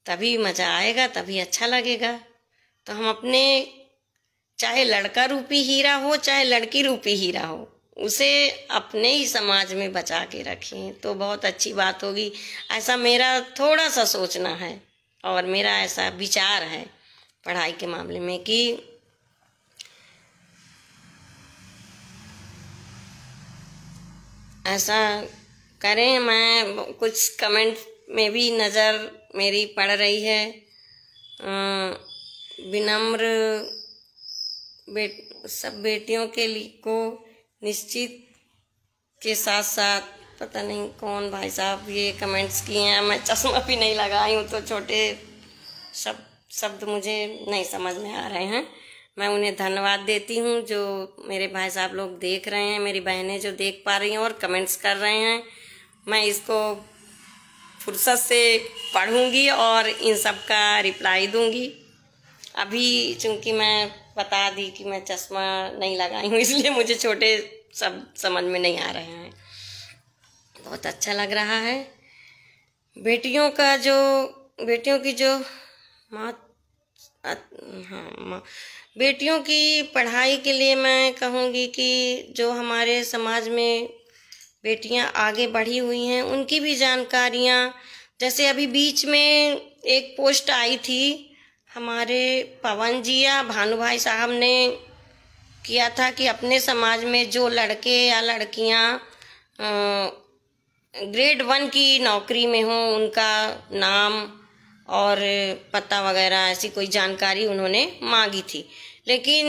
तभी मज़ा आएगा, तभी अच्छा लगेगा। तो हम अपने, चाहे लड़का रूपी हीरा हो चाहे लड़की रूपी हीरा हो, उसे अपने ही समाज में बचा के रखें तो बहुत अच्छी बात होगी। ऐसा मेरा थोड़ा सा सोचना है और मेरा ऐसा विचार है पढ़ाई के मामले में कि ऐसा करें। मैं कुछ कमेंट में भी नज़र मेरी पड़ रही है। विनम्र सब बेटियों के लिए को निश्चित के साथ साथ, पता नहीं कौन भाई साहब ये कमेंट्स किए हैं। मैं चश्मा भी नहीं लगाई हूँ तो छोटे शब्द मुझे नहीं समझ में आ रहे हैं। मैं उन्हें धन्यवाद देती हूँ जो मेरे भाई साहब लोग देख रहे हैं, मेरी बहनें जो देख पा रही हैं और कमेंट्स कर रहे हैं। मैं इसको फुर्सत से पढ़ूंगी और इन सब का रिप्लाई दूंगी। अभी चूंकि मैं बता दी कि मैं चश्मा नहीं लगाई हूँ, इसलिए मुझे छोटे सब समझ में नहीं आ रहे हैं। बहुत अच्छा लग रहा है। बेटियों की जो बेटियों की पढ़ाई के लिए मैं कहूँगी कि जो हमारे समाज में बेटियां आगे बढ़ी हुई हैं उनकी भी जानकारियां, जैसे अभी बीच में एक पोस्ट आई थी हमारे पवन जी या भानु भाई साहब ने किया था कि अपने समाज में जो लड़के या लड़कियां ग्रेड 1 की नौकरी में हों उनका नाम और पता वगैरह ऐसी कोई जानकारी उन्होंने मांगी थी, लेकिन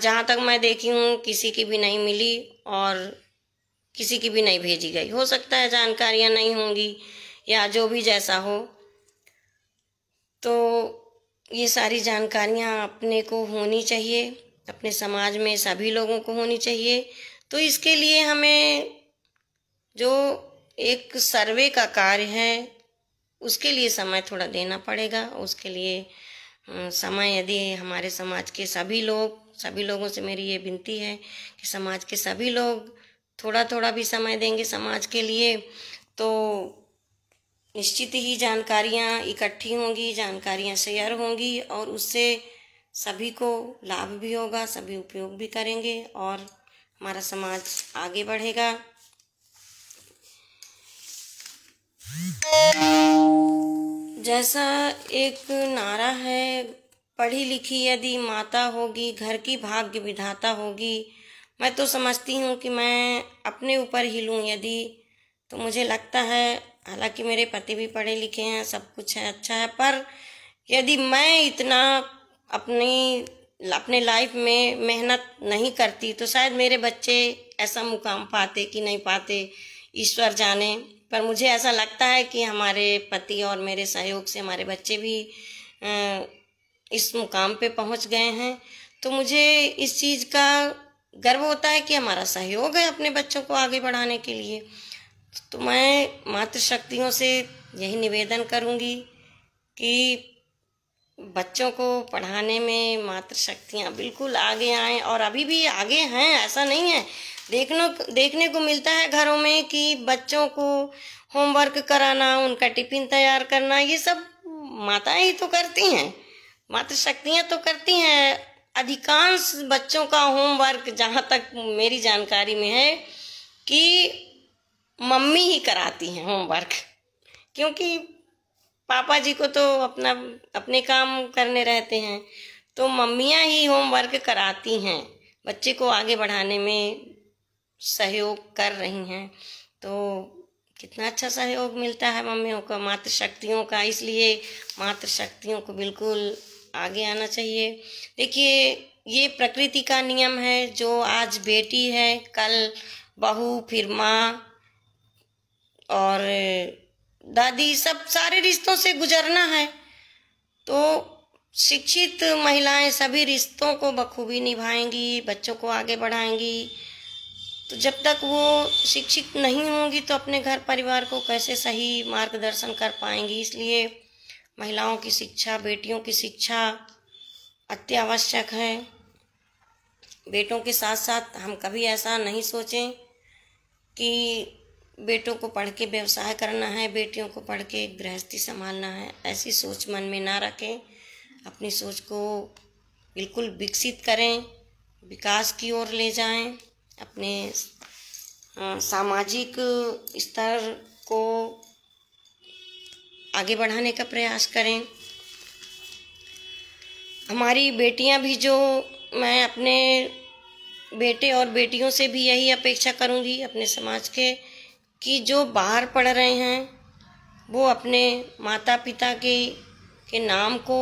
जहाँ तक मैं देखी हूँ किसी की भी नहीं मिली और किसी की भी नहीं भेजी गई। हो सकता है जानकारियाँ नहीं होंगी या जो भी जैसा हो। तो ये सारी जानकारियाँ अपने को होनी चाहिए, अपने समाज में सभी लोगों को होनी चाहिए। तो इसके लिए हमें जो एक सर्वे का कार्य है उसके लिए समय थोड़ा देना पड़ेगा। उसके लिए समय यदि हमारे समाज के सभी लोगों से मेरी ये विनती है कि समाज के सभी लोग थोड़ा थोड़ा भी समय देंगे समाज के लिए, तो निश्चित ही जानकारियाँ इकट्ठी होंगी, जानकारियाँ शेयर होंगी और उससे सभी को लाभ भी होगा, सभी उपयोग भी करेंगे और हमारा समाज आगे बढ़ेगा। जैसा एक नारा है, पढ़ी लिखी यदि माता होगी घर की भाग्य विधाता होगी। मैं तो समझती हूँ कि मैं अपने ऊपर ही लूँ यदि, तो मुझे लगता है, हालांकि मेरे पति भी पढ़े लिखे हैं, सब कुछ है, अच्छा है, पर यदि मैं इतना अपने लाइफ में मेहनत नहीं करती तो शायद मेरे बच्चे ऐसा मुकाम पाते कि नहीं पाते, ईश्वर जाने। पर मुझे ऐसा लगता है कि हमारे पति और मेरे सहयोग से हमारे बच्चे भी इस मुकाम पे पहुंच गए हैं। तो मुझे इस चीज़ का गर्व होता है कि हमारा सहयोग है अपने बच्चों को आगे बढ़ाने के लिए। तो मैं मातृशक्तियों से यही निवेदन करूंगी कि बच्चों को पढ़ाने में मातृशक्तियाँ बिल्कुल आगे आएं, और अभी भी आगे हैं, ऐसा नहीं है। देखने को मिलता है घरों में कि बच्चों को होमवर्क कराना, उनका टिफिन तैयार करना, ये सब माताएं ही तो करती हैं, मातृशक्तियाँ तो करती हैं। अधिकांश बच्चों का होमवर्क, जहाँ तक मेरी जानकारी में है, कि मम्मी ही कराती हैं होमवर्क, क्योंकि पापा जी को तो अपने काम करने रहते हैं। तो मम्मियाँ ही होमवर्क कराती हैं, बच्चे को आगे बढ़ाने में सहयोग कर रही हैं। तो कितना अच्छा सहयोग मिलता है मम्मियों का, मातृशक्तियों का। इसलिए मातृशक्तियों को बिल्कुल आगे आना चाहिए। देखिए, ये प्रकृति का नियम है, जो आज बेटी है कल बहू, फिर माँ और दादी, सब सारे रिश्तों से गुजरना है। तो शिक्षित महिलाएं सभी रिश्तों को बखूबी निभाएंगी, बच्चों को आगे बढ़ाएंगी। तो जब तक वो शिक्षित नहीं होंगी तो अपने घर परिवार को कैसे सही मार्गदर्शन कर पाएंगी। इसलिए महिलाओं की शिक्षा, बेटियों की शिक्षा अति आवश्यक है। बेटों के साथ साथ हम कभी ऐसा नहीं सोचें कि बेटों को पढ़ के व्यवसाय करना है, बेटियों को पढ़ के गृहस्थी संभालना है। ऐसी सोच मन में ना रखें, अपनी सोच को बिल्कुल विकसित करें, विकास की ओर ले जाएं, अपने सामाजिक स्तर को आगे बढ़ाने का प्रयास करें। हमारी बेटियां भी, जो मैं अपने बेटे और बेटियों से भी यही अपेक्षा करूंगी अपने समाज के, कि जो बाहर पढ़ रहे हैं वो अपने माता पिता के नाम को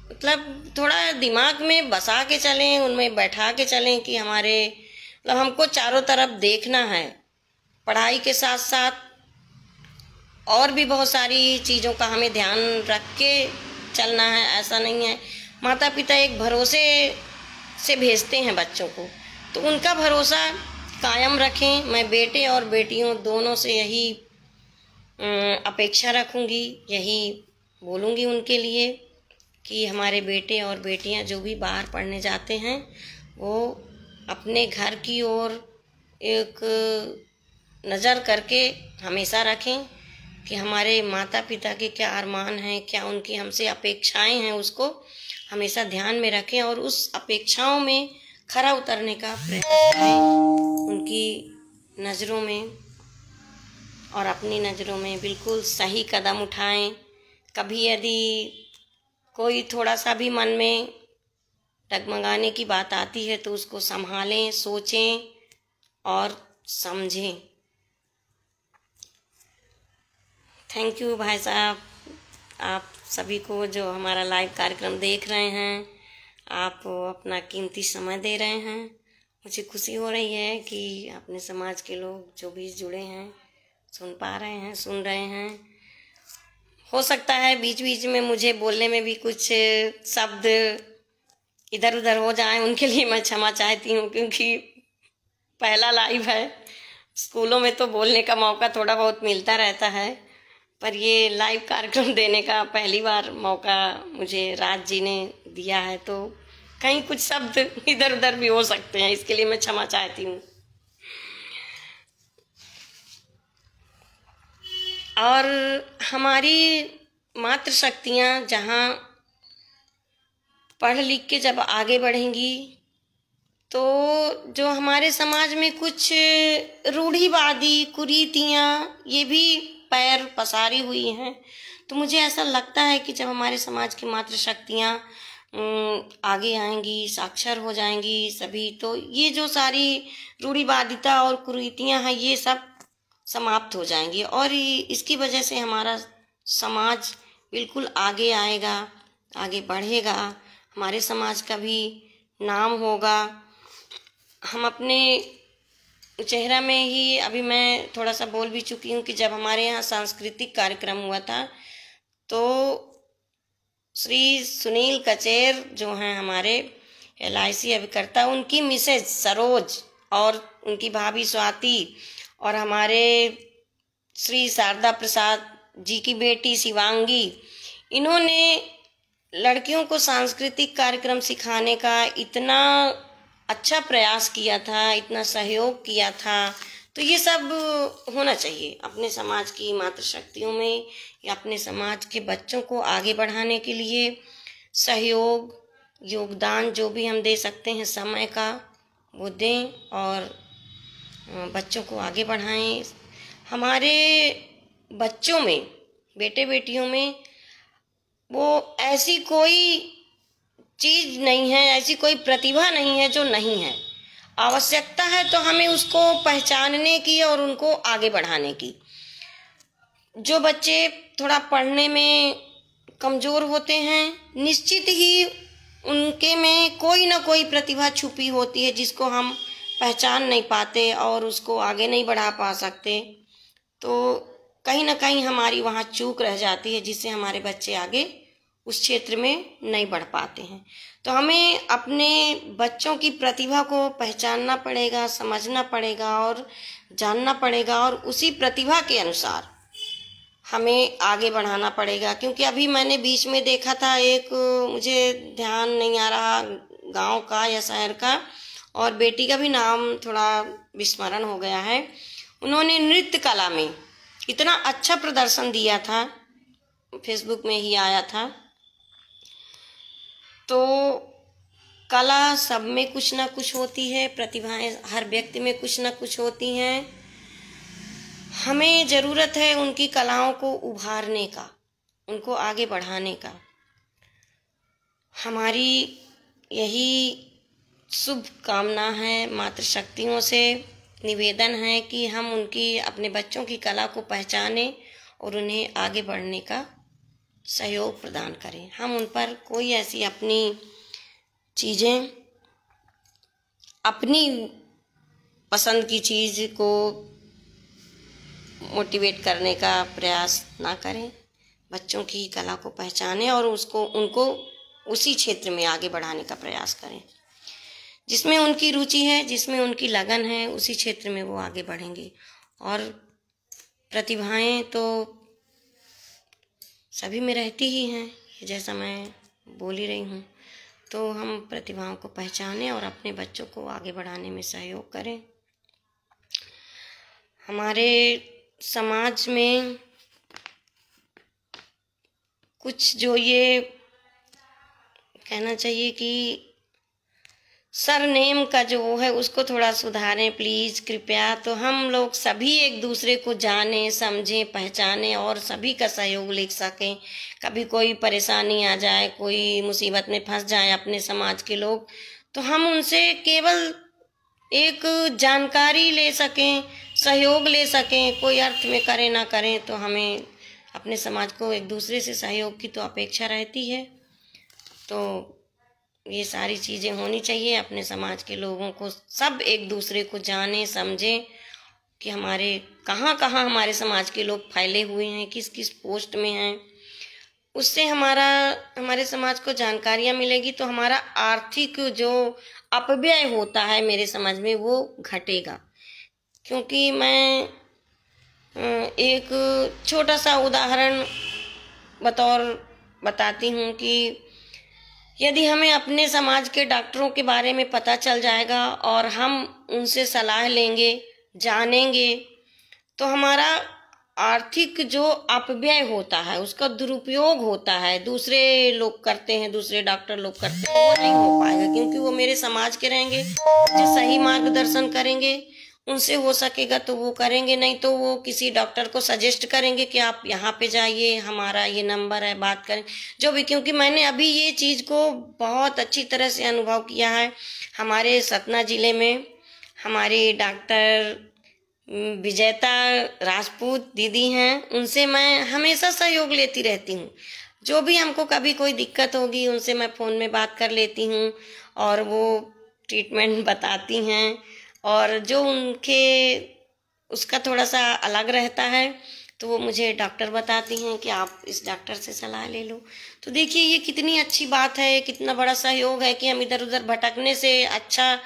मतलब थोड़ा दिमाग में बसा के चलें, उनमें बैठा के चलें कि हमारे मतलब हमको चारों तरफ देखना है। पढ़ाई के साथ साथ और भी बहुत सारी चीज़ों का हमें ध्यान रख के चलना है। ऐसा नहीं है, माता पिता एक भरोसे से भेजते हैं बच्चों को, तो उनका भरोसा कायम रखें। मैं बेटे और बेटियों दोनों से यही अपेक्षा रखूंगी, यही बोलूंगी उनके लिए कि हमारे बेटे और बेटियां जो भी बाहर पढ़ने जाते हैं वो अपने घर की ओर एक नज़र करके हमेशा रखें कि हमारे माता पिता के क्या अरमान हैं, क्या उनकी हमसे अपेक्षाएं हैं, उसको हमेशा ध्यान में रखें और उस अपेक्षाओं में खरा उतरने का प्रयास करें। उनकी नज़रों में और अपनी नज़रों में बिल्कुल सही कदम उठाएं। कभी यदि कोई थोड़ा सा भी मन में डगमगाने की बात आती है तो उसको संभालें, सोचें और समझें। थैंक यू भाई साहब, आप सभी को जो हमारा लाइव कार्यक्रम देख रहे हैं, आप अपना कीमती समय दे रहे हैं। मुझे खुशी हो रही है कि अपने समाज के लोग जो भी जुड़े हैं सुन पा रहे हैं, सुन रहे हैं। हो सकता है बीच बीच में मुझे बोलने में भी कुछ शब्द इधर उधर हो जाएं, उनके लिए मैं क्षमा चाहती हूँ, क्योंकि पहला लाइव है। स्कूलों में तो बोलने का मौका थोड़ा बहुत मिलता रहता है, पर ये लाइव कार्यक्रम देने का पहली बार मौका मुझे राज जी ने दिया है, तो कहीं कुछ शब्द इधर उधर भी हो सकते हैं, इसके लिए मैं क्षमा चाहती हूँ। और हमारी मातृशक्तियाँ जहाँ पढ़ लिख के जब आगे बढ़ेंगी तो जो हमारे समाज में कुछ रूढ़िवादी कुरीतियाँ ये भी पैर पसारी हुई हैं, तो मुझे ऐसा लगता है कि जब हमारे समाज की मातृशक्तियाँ आगे आएंगी, साक्षर हो जाएंगी सभी, तो ये जो सारी रूढ़िवादिता और कुरीतियाँ हैं ये सब समाप्त हो जाएंगी और इसकी वजह से हमारा समाज बिल्कुल आगे आएगा, आगे बढ़ेगा, हमारे समाज का भी नाम होगा। हम अपने चेहरा में ही अभी मैं थोड़ा सा बोल भी चुकी हूँ कि जब हमारे यहाँ सांस्कृतिक कार्यक्रम हुआ था तो श्री सुनील कचेर जो हैं हमारे LIC अभिकर्ता, उनकी मिसेज सरोज और उनकी भाभी स्वाति और हमारे श्री शारदा प्रसाद जी की बेटी शिवांगी, इन्होंने लड़कियों को सांस्कृतिक कार्यक्रम सिखाने का इतना अच्छा प्रयास किया था, इतना सहयोग किया था। तो ये सब होना चाहिए अपने समाज की मातृशक्तियों में, या अपने समाज के बच्चों को आगे बढ़ाने के लिए सहयोग योगदान जो भी हम दे सकते हैं समय का वो दें और बच्चों को आगे बढ़ाएं। हमारे बच्चों में, बेटे बेटियों में वो ऐसी कोई चीज़ नहीं है, ऐसी कोई प्रतिभा नहीं है जो नहीं है। आवश्यकता है तो हमें उसको पहचानने की और उनको आगे बढ़ाने की। जो बच्चे थोड़ा पढ़ने में कमज़ोर होते हैं, निश्चित ही उनके में कोई ना कोई प्रतिभा छुपी होती है जिसको हम पहचान नहीं पाते और उसको आगे नहीं बढ़ा पा सकते। तो कहीं ना कहीं हमारी वहाँ चूक रह जाती है जिससे हमारे बच्चे आगे उस क्षेत्र में नहीं बढ़ पाते हैं। तो हमें अपने बच्चों की प्रतिभा को पहचानना पड़ेगा, समझना पड़ेगा और जानना पड़ेगा और उसी प्रतिभा के अनुसार हमें आगे बढ़ाना पड़ेगा। क्योंकि अभी मैंने बीच में देखा था, एक मुझे ध्यान नहीं आ रहा गांव का या शहर का, और बेटी का भी नाम थोड़ा विस्मरण हो गया है, उन्होंने नृत्य कला में इतना अच्छा प्रदर्शन दिया था, फेसबुक में ही आया था। तो कला सब में कुछ ना कुछ होती है, प्रतिभाएं हर व्यक्ति में कुछ ना कुछ होती हैं। हमें ज़रूरत है उनकी कलाओं को उभारने का, उनको आगे बढ़ाने का। हमारी यही शुभ कामना है, मातृशक्तियों से निवेदन है कि हम उनकी अपने बच्चों की कला को पहचानें और उन्हें आगे बढ़ने का सहयोग प्रदान करें। हम उन पर कोई ऐसी अपनी चीज़ें, अपनी पसंद की चीज़ को मोटिवेट करने का प्रयास ना करें। बच्चों की कला को पहचानें और उनको उसी क्षेत्र में आगे बढ़ाने का प्रयास करें। जिसमें उनकी रुचि है, जिसमें उनकी लगन है, उसी क्षेत्र में वो आगे बढ़ेंगे। और प्रतिभाएं तो सभी में रहती ही हैं, जैसा मैं बोल ही रही हूँ। तो हम प्रतिभाओं को पहचानें और अपने बच्चों को आगे बढ़ाने में सहयोग करें। हमारे समाज में कुछ जो ये कहना चाहिए कि सरनेम का जो है उसको थोड़ा सुधारें प्लीज़, कृपया। तो हम लोग सभी एक दूसरे को जानें, समझें, पहचानें और सभी का सहयोग ले सकें। कभी कोई परेशानी आ जाए, कोई मुसीबत में फंस जाए अपने समाज के लोग, तो हम उनसे केवल एक जानकारी ले सकें, सहयोग ले सकें। कोई अर्थ में करें ना करें, तो हमें अपने समाज को एक दूसरे से सहयोग की तो अपेक्षा रहती है। तो ये सारी चीज़ें होनी चाहिए। अपने समाज के लोगों को सब एक दूसरे को जाने, समझें कि हमारे कहाँ कहाँ हमारे समाज के लोग फैले हुए हैं, किस किस पोस्ट में हैं। उससे हमारे समाज को जानकारियाँ मिलेगी तो हमारा आर्थिक जो अपव्यय होता है मेरे समाज में वो घटेगा। क्योंकि मैं एक छोटा सा उदाहरण बताती हूँ कि यदि हमें अपने समाज के डॉक्टरों के बारे में पता चल जाएगा और हम उनसे सलाह लेंगे, जानेंगे, तो हमारा आर्थिक जो अपव्यय होता है, उसका दुरुपयोग होता है, दूसरे लोग करते हैं, दूसरे डॉक्टर लोग करते हैं, वो नहीं हो पाएगा। क्योंकि वो मेरे समाज के रहेंगे, जो सही मार्गदर्शन करेंगे, उनसे हो सकेगा तो वो करेंगे, नहीं तो वो किसी डॉक्टर को सजेस्ट करेंगे कि आप यहाँ पे जाइए, हमारा ये नंबर है, बात करें, जो भी। क्योंकि मैंने अभी ये चीज़ को बहुत अच्छी तरह से अनुभव किया है। हमारे सतना जिले में हमारी डॉक्टर विजेता राजपूत दीदी हैं, उनसे मैं हमेशा सहयोग लेती रहती हूँ। जो भी हमको कभी कोई दिक्कत होगी, उनसे मैं फ़ोन में बात कर लेती हूँ और वो ट्रीटमेंट बताती हैं। और जो उनके उसका थोड़ा सा अलग रहता है, तो वो मुझे डॉक्टर बताती हैं कि आप इस डॉक्टर से सलाह ले लो। तो देखिए ये कितनी अच्छी बात है, कितना बड़ा सहयोग है कि हम इधर उधर भटकने से अच्छा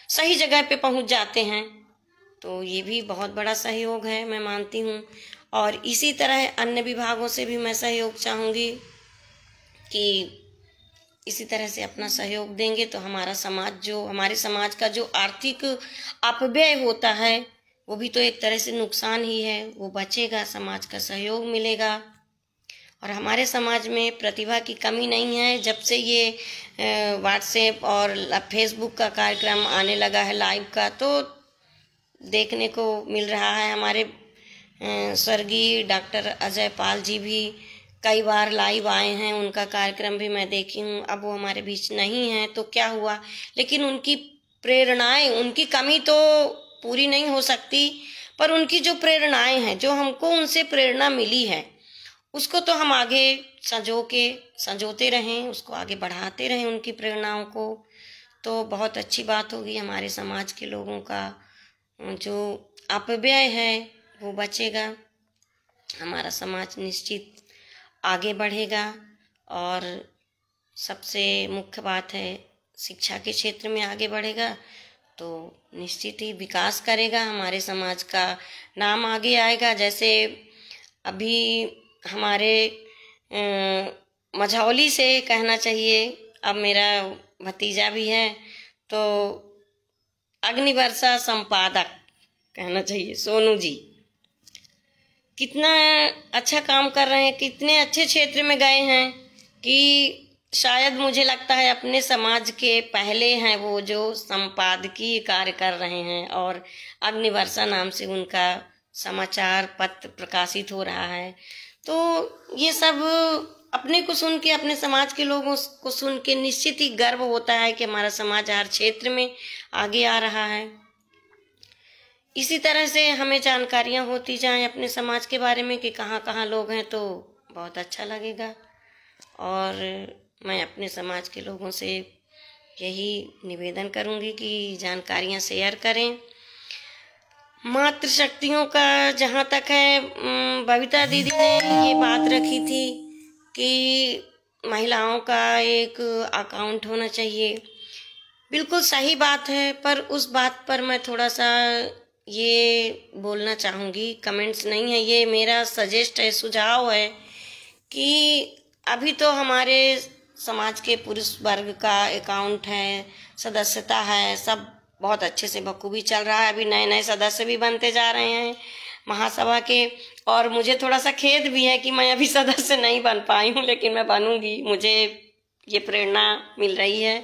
सही जगह पे पहुंच जाते हैं। तो ये भी बहुत बड़ा सहयोग है, मैं मानती हूँ। और इसी तरह अन्य विभागों से भी मैं सहयोग चाहूँगी कि इसी तरह से अपना सहयोग देंगे तो हमारे समाज का जो आर्थिक अपव्यय होता है वो भी तो एक तरह से नुकसान ही है, वो बचेगा, समाज का सहयोग मिलेगा। और हमारे समाज में प्रतिभा की कमी नहीं है। जब से ये व्हाट्सएप और फेसबुक का कार्यक्रम आने लगा है लाइव का, तो देखने को मिल रहा है। हमारे स्वर्गीय डॉक्टर अजय पाल जी भी कई बार लाइव आए हैं, उनका कार्यक्रम भी मैं देखी हूँ। अब वो हमारे बीच नहीं है तो क्या हुआ, लेकिन उनकी प्रेरणाएं, उनकी कमी तो पूरी नहीं हो सकती, पर उनकी जो प्रेरणाएं हैं, जो हमको उनसे प्रेरणा मिली है, उसको तो हम आगे संजोते रहें, उसको आगे बढ़ाते रहें, उनकी प्रेरणाओं को। तो बहुत अच्छी बात होगी। हमारे समाज के लोगों का जो अपव्यय है वो बचेगा, हमारा समाज निश्चित आगे बढ़ेगा। और सबसे मुख्य बात है, शिक्षा के क्षेत्र में आगे बढ़ेगा तो निश्चित ही विकास करेगा, हमारे समाज का नाम आगे आएगा। जैसे अभी हमारे मझौली से कहना चाहिए, अब मेरा भतीजा भी है, तो अग्निवर्षा संपादक कहना चाहिए, सोनू जी कितना अच्छा काम कर रहे हैं, कितने अच्छे क्षेत्र में गए हैं कि शायद मुझे लगता है अपने समाज के पहले हैं वो जो संपादकीय कार्य कर रहे हैं। और अग्निवर्षा नाम से उनका समाचार पत्र प्रकाशित हो रहा है। तो ये सब अपने को सुन के, अपने समाज के लोगों को सुन के निश्चित ही गर्व होता है कि हमारा समाज हर क्षेत्र में आगे आ रहा है। इसी तरह से हमें जानकारियां होती जाएं अपने समाज के बारे में कि कहाँ कहाँ लोग हैं, तो बहुत अच्छा लगेगा। और मैं अपने समाज के लोगों से यही निवेदन करूंगी कि जानकारियां शेयर करें। मातृशक्तियों का जहाँ तक है, बबीता दीदी ने ये बात रखी थी कि महिलाओं का एक अकाउंट होना चाहिए। बिल्कुल सही बात है, पर उस बात पर मैं थोड़ा सा ये बोलना चाहूँगी, कमेंट्स नहीं है, ये मेरा सजेस्ट है, सुझाव है कि अभी तो हमारे समाज के पुरुष वर्ग का अकाउंट है, सदस्यता है, सब बहुत अच्छे से बखूबी चल रहा है। अभी नए नए सदस्य भी बनते जा रहे हैं महासभा के, और मुझे थोड़ा सा खेद भी है कि मैं अभी सदस्य नहीं बन पाई हूँ, लेकिन मैं बनूंगी, मुझे ये प्रेरणा मिल रही है।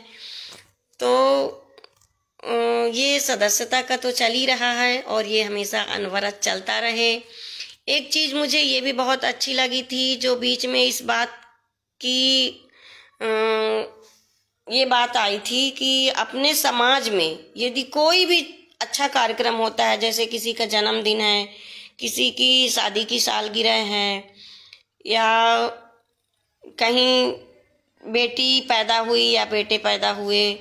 तो ये सदस्यता का तो चल ही रहा है और ये हमेशा अनवरत चलता रहे। एक चीज़ मुझे ये भी बहुत अच्छी लगी थी, जो बीच में इस बात की ये बात आई थी कि अपने समाज में यदि कोई भी अच्छा कार्यक्रम होता है, जैसे किसी का जन्मदिन है, किसी की शादी की सालगिरह है, या कहीं बेटी पैदा हुई या बेटे पैदा हुए,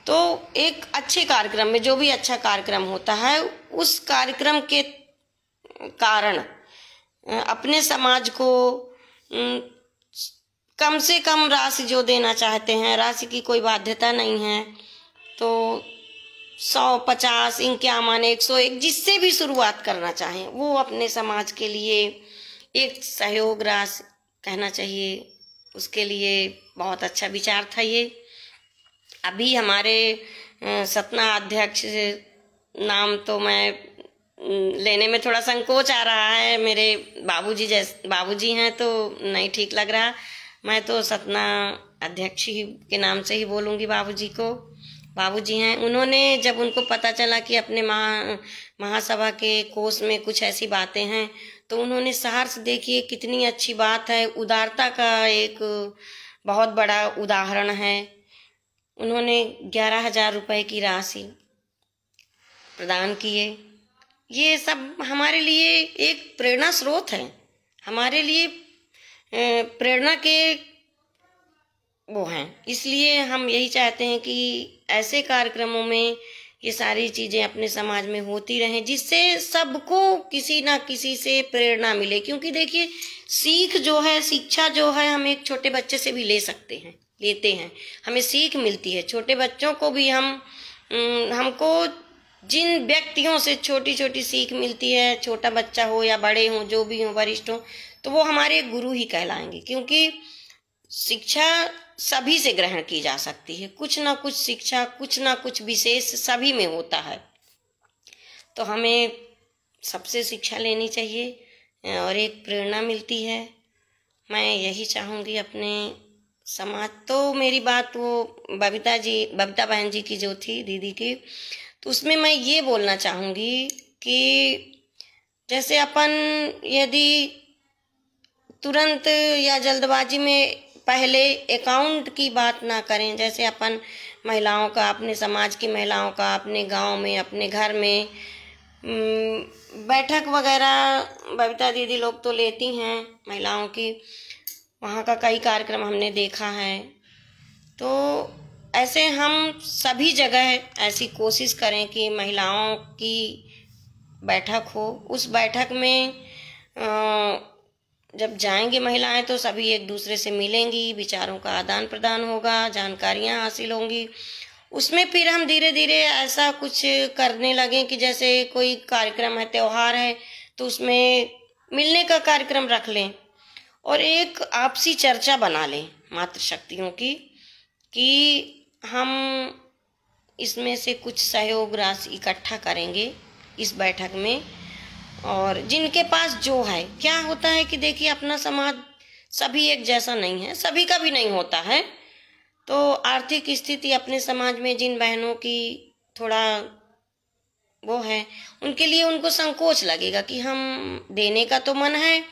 तो एक अच्छे कार्यक्रम में, जो भी अच्छा कार्यक्रम होता है, उस कार्यक्रम के कारण अपने समाज को कम से कम राशि जो देना चाहते हैं, राशि की कोई बाध्यता नहीं है, तो 100, 50, 51, 101 जिससे भी शुरुआत करना चाहें, वो अपने समाज के लिए एक सहयोग राशि कहना चाहिए। उसके लिए बहुत अच्छा विचार था ये। अभी हमारे सतना अध्यक्ष नाम तो मैं लेने में थोड़ा संकोच आ रहा है, मेरे बाबूजी हैं तो नहीं ठीक लग रहा, मैं तो सतना अध्यक्ष ही के नाम से ही बोलूँगी। बाबूजी हैं, उन्होंने जब उनको पता चला कि अपने महासभा के कोष में कुछ ऐसी बातें हैं, तो उन्होंने सहर्ष, देखिए कितनी अच्छी बात है, उदारता का एक बहुत बड़ा उदाहरण है। उन्होंने 11,000 रुपए की राशि प्रदान किए। ये सब हमारे लिए एक प्रेरणा स्रोत है, हमारे लिए प्रेरणा के वो हैं। इसलिए हम यही चाहते हैं कि ऐसे कार्यक्रमों में ये सारी चीज़ें अपने समाज में होती रहें, जिससे सबको किसी ना किसी से प्रेरणा मिले। क्योंकि देखिए, सीख जो है, शिक्षा जो है, हम एक छोटे बच्चे से भी लेते हैं, हमें सीख मिलती है। छोटे बच्चों को भी हमको जिन व्यक्तियों से छोटी छोटी सीख मिलती है, छोटा बच्चा हो या बड़े हो, जो भी हो, वरिष्ठ हो, तो वो हमारे गुरु ही कहलाएंगे। क्योंकि शिक्षा सभी से ग्रहण की जा सकती है, कुछ ना कुछ शिक्षा, कुछ ना कुछ विशेष सभी में होता है। तो हमें सबसे शिक्षा लेनी चाहिए और एक प्रेरणा मिलती है। मैं यही चाहूँगी अपने समाज, तो मेरी बात वो बबीता बहन जी की जो थी, दीदी की, तो उसमें मैं ये बोलना चाहूँगी कि जैसे अपन यदि तुरंत या जल्दबाजी में पहले अकाउंट की बात ना करें, जैसे अपन महिलाओं का, अपने समाज की महिलाओं का, अपने गांव में, अपने घर में बैठक वगैरह बबीता दीदी लोग तो लेती हैं महिलाओं की, वहाँ का कई कार्यक्रम हमने देखा है। तो ऐसे हम सभी जगह ऐसी कोशिश करें कि महिलाओं की बैठक हो। उस बैठक में जब जाएंगे महिलाएं तो सभी एक दूसरे से मिलेंगी, विचारों का आदान प्रदान होगा, जानकारियां हासिल होंगी। उसमें फिर हम धीरे धीरे ऐसा कुछ करने लगें कि जैसे कोई कार्यक्रम है, त्यौहार है, तो उसमें मिलने का कार्यक्रम रख लें और एक आपसी चर्चा बना लें मातृशक्तियों की, कि हम इसमें से कुछ सहयोग राशि इकट्ठा करेंगे इस बैठक में। और जिनके पास जो है, क्या होता है कि देखिए, अपना समाज सभी एक जैसा नहीं है, सभी का भी नहीं होता है। तो आर्थिक स्थिति अपने समाज में जिन बहनों की थोड़ा वो है, उनके लिए उनको संकोच लगेगा कि हम देने का तो मन है,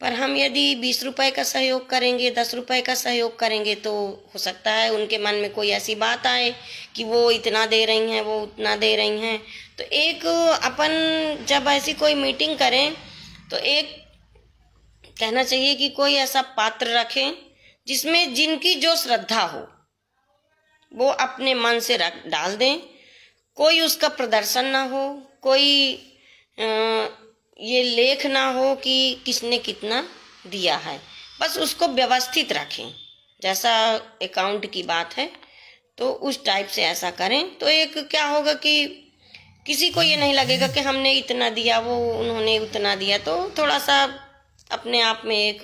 पर हम यदि 20 रुपए का सहयोग करेंगे, 10 रुपए का सहयोग करेंगे, तो हो सकता है उनके मन में कोई ऐसी बात आए कि वो इतना दे रही हैं, वो उतना दे रही हैं। तो एक अपन जब ऐसी कोई मीटिंग करें तो एक कहना चाहिए कि कोई ऐसा पात्र रखें जिसमें जिनकी जो श्रद्धा हो वो अपने मन से रख डाल दें। कोई उसका प्रदर्शन ना हो, कोई ये लेख ना हो कि किसने कितना दिया है, बस उसको व्यवस्थित रखें। जैसा अकाउंट की बात है तो उस टाइप से ऐसा करें, तो एक क्या होगा कि किसी को ये नहीं लगेगा कि हमने इतना दिया, वो उन्होंने उतना दिया, तो थोड़ा सा अपने आप में एक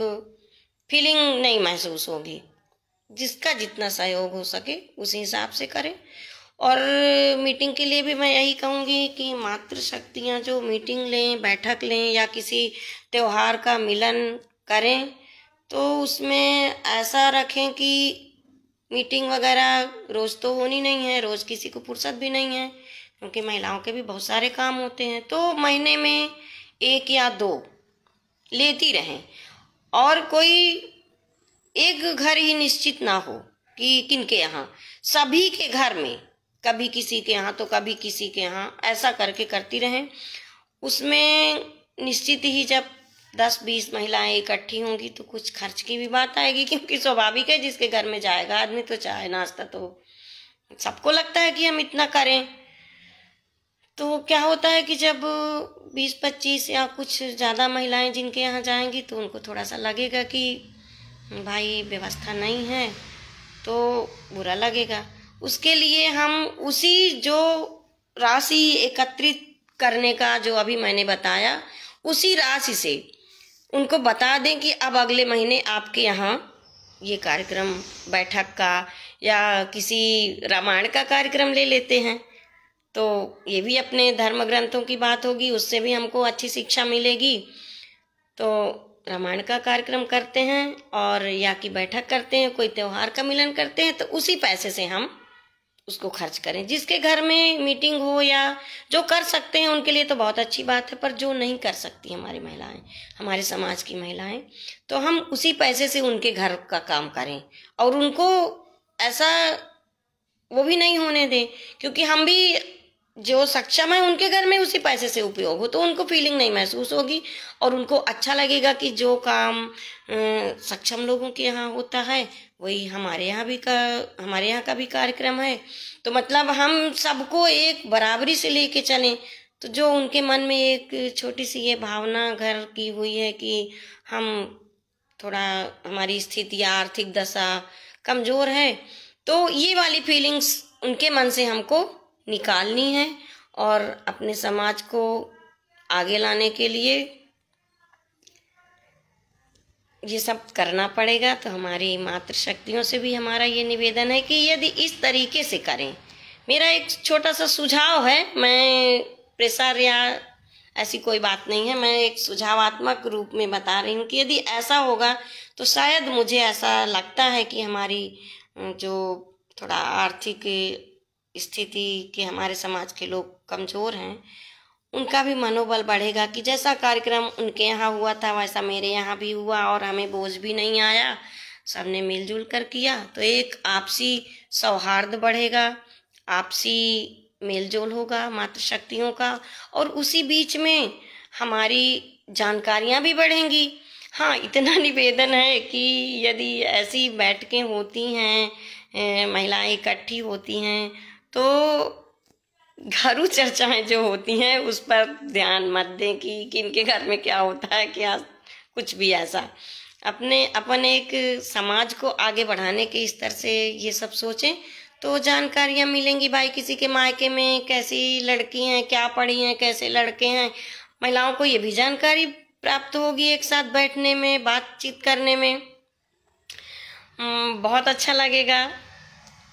फीलिंग नहीं महसूस होगी। जिसका जितना सहयोग हो सके उसी हिसाब से करें। और मीटिंग के लिए भी मैं यही कहूँगी कि मातृशक्तियाँ जो मीटिंग लें, बैठक लें या किसी त्योहार का मिलन करें तो उसमें ऐसा रखें कि मीटिंग वगैरह रोज़ तो होनी नहीं है, रोज़ किसी को फुर्सत भी नहीं है, क्योंकि महिलाओं के भी बहुत सारे काम होते हैं। तो महीने में 1 या 2 लेती रहें, और कोई एक घर ही निश्चित ना हो कि किनके यहाँ, सभी के घर में, कभी किसी के यहाँ तो कभी किसी के यहाँ, ऐसा करके करती रहें। उसमें निश्चित ही जब 10-20 महिलाएं इकट्ठी होंगी तो कुछ खर्च की भी बात आएगी, क्योंकि स्वाभाविक है जिसके घर में जाएगा आदमी तो चाय नाश्ता तो सबको लगता है कि हम इतना करें। तो क्या होता है कि जब 20-25 या कुछ ज़्यादा महिलाएं जिनके यहाँ जाएंगी तो उनको थोड़ा सा लगेगा कि भाई व्यवस्था नहीं है, तो बुरा लगेगा। उसके लिए हम उसी जो राशि एकत्रित करने का जो अभी मैंने बताया, उसी राशि से उनको बता दें कि अब अगले महीने आपके यहाँ ये कार्यक्रम, बैठक का या किसी रामायण का कार्यक्रम ले लेते हैं। तो ये भी अपने धर्म ग्रंथों की बात होगी, उससे भी हमको अच्छी शिक्षा मिलेगी। तो रामायण का कार्यक्रम करते हैं और या की बैठक करते हैं, कोई त्योहार का मिलन करते हैं, तो उसी पैसे से हम उसको खर्च करें। जिसके घर में मीटिंग हो या जो कर सकते हैं उनके लिए तो बहुत अच्छी बात है, पर जो नहीं कर सकती हमारी महिलाएं, हमारे समाज की महिलाएं, तो हम उसी पैसे से उनके घर का काम करें और उनको ऐसा वो भी नहीं होने दें, क्योंकि हम भी जो सक्षम है उनके घर में उसी पैसे से उपयोग हो, तो उनको फीलिंग नहीं महसूस होगी और उनको अच्छा लगेगा कि जो काम सक्षम लोगों के यहाँ होता है वही हमारे यहाँ का भी कार्यक्रम है। तो मतलब हम सबको एक बराबरी से लेके चलें। तो जो उनके मन में एक छोटी सी ये भावना घर की हुई है कि हम थोड़ा, हमारी स्थिति या आर्थिक दशा कमजोर है, तो ये वाली फीलिंग्स उनके मन से हमको निकालनी है और अपने समाज को आगे लाने के लिए ये सब करना पड़ेगा। तो हमारी मातृशक्तियों से भी हमारा ये निवेदन है कि यदि इस तरीके से करें, मेरा एक छोटा सा सुझाव है, मैं प्रेशर या ऐसी कोई बात नहीं है, मैं एक सुझावात्मक रूप में बता रही हूँ कि यदि ऐसा होगा तो शायद मुझे ऐसा लगता है कि हमारी जो थोड़ा आर्थिक स्थिति के हमारे समाज के लोग कमज़ोर हैं, उनका भी मनोबल बढ़ेगा कि जैसा कार्यक्रम उनके यहाँ हुआ था वैसा मेरे यहाँ भी हुआ और हमें बोझ भी नहीं आया, सबने मिलजुल कर किया। तो एक आपसी सौहार्द बढ़ेगा, आपसी मेलजोल होगा मातृशक्तियों का, और उसी बीच में हमारी जानकारियाँ भी बढ़ेंगी। हाँ, इतना निवेदन है कि यदि ऐसी बैठकें होती हैं, महिलाएं इकट्ठी होती हैं, तो घरू चर्चाएं जो होती हैं उस पर ध्यान मत दें कि किनके घर में क्या होता है, क्या कुछ भी ऐसा। अपन एक समाज को आगे बढ़ाने के स्तर से ये सब सोचें तो जानकारियां मिलेंगी। भाई किसी के मायके में कैसी लड़की हैं, क्या पढ़ी हैं, कैसे लड़के हैं, महिलाओं को ये भी जानकारी प्राप्त होगी। एक साथ बैठने में, बातचीत करने में बहुत अच्छा लगेगा।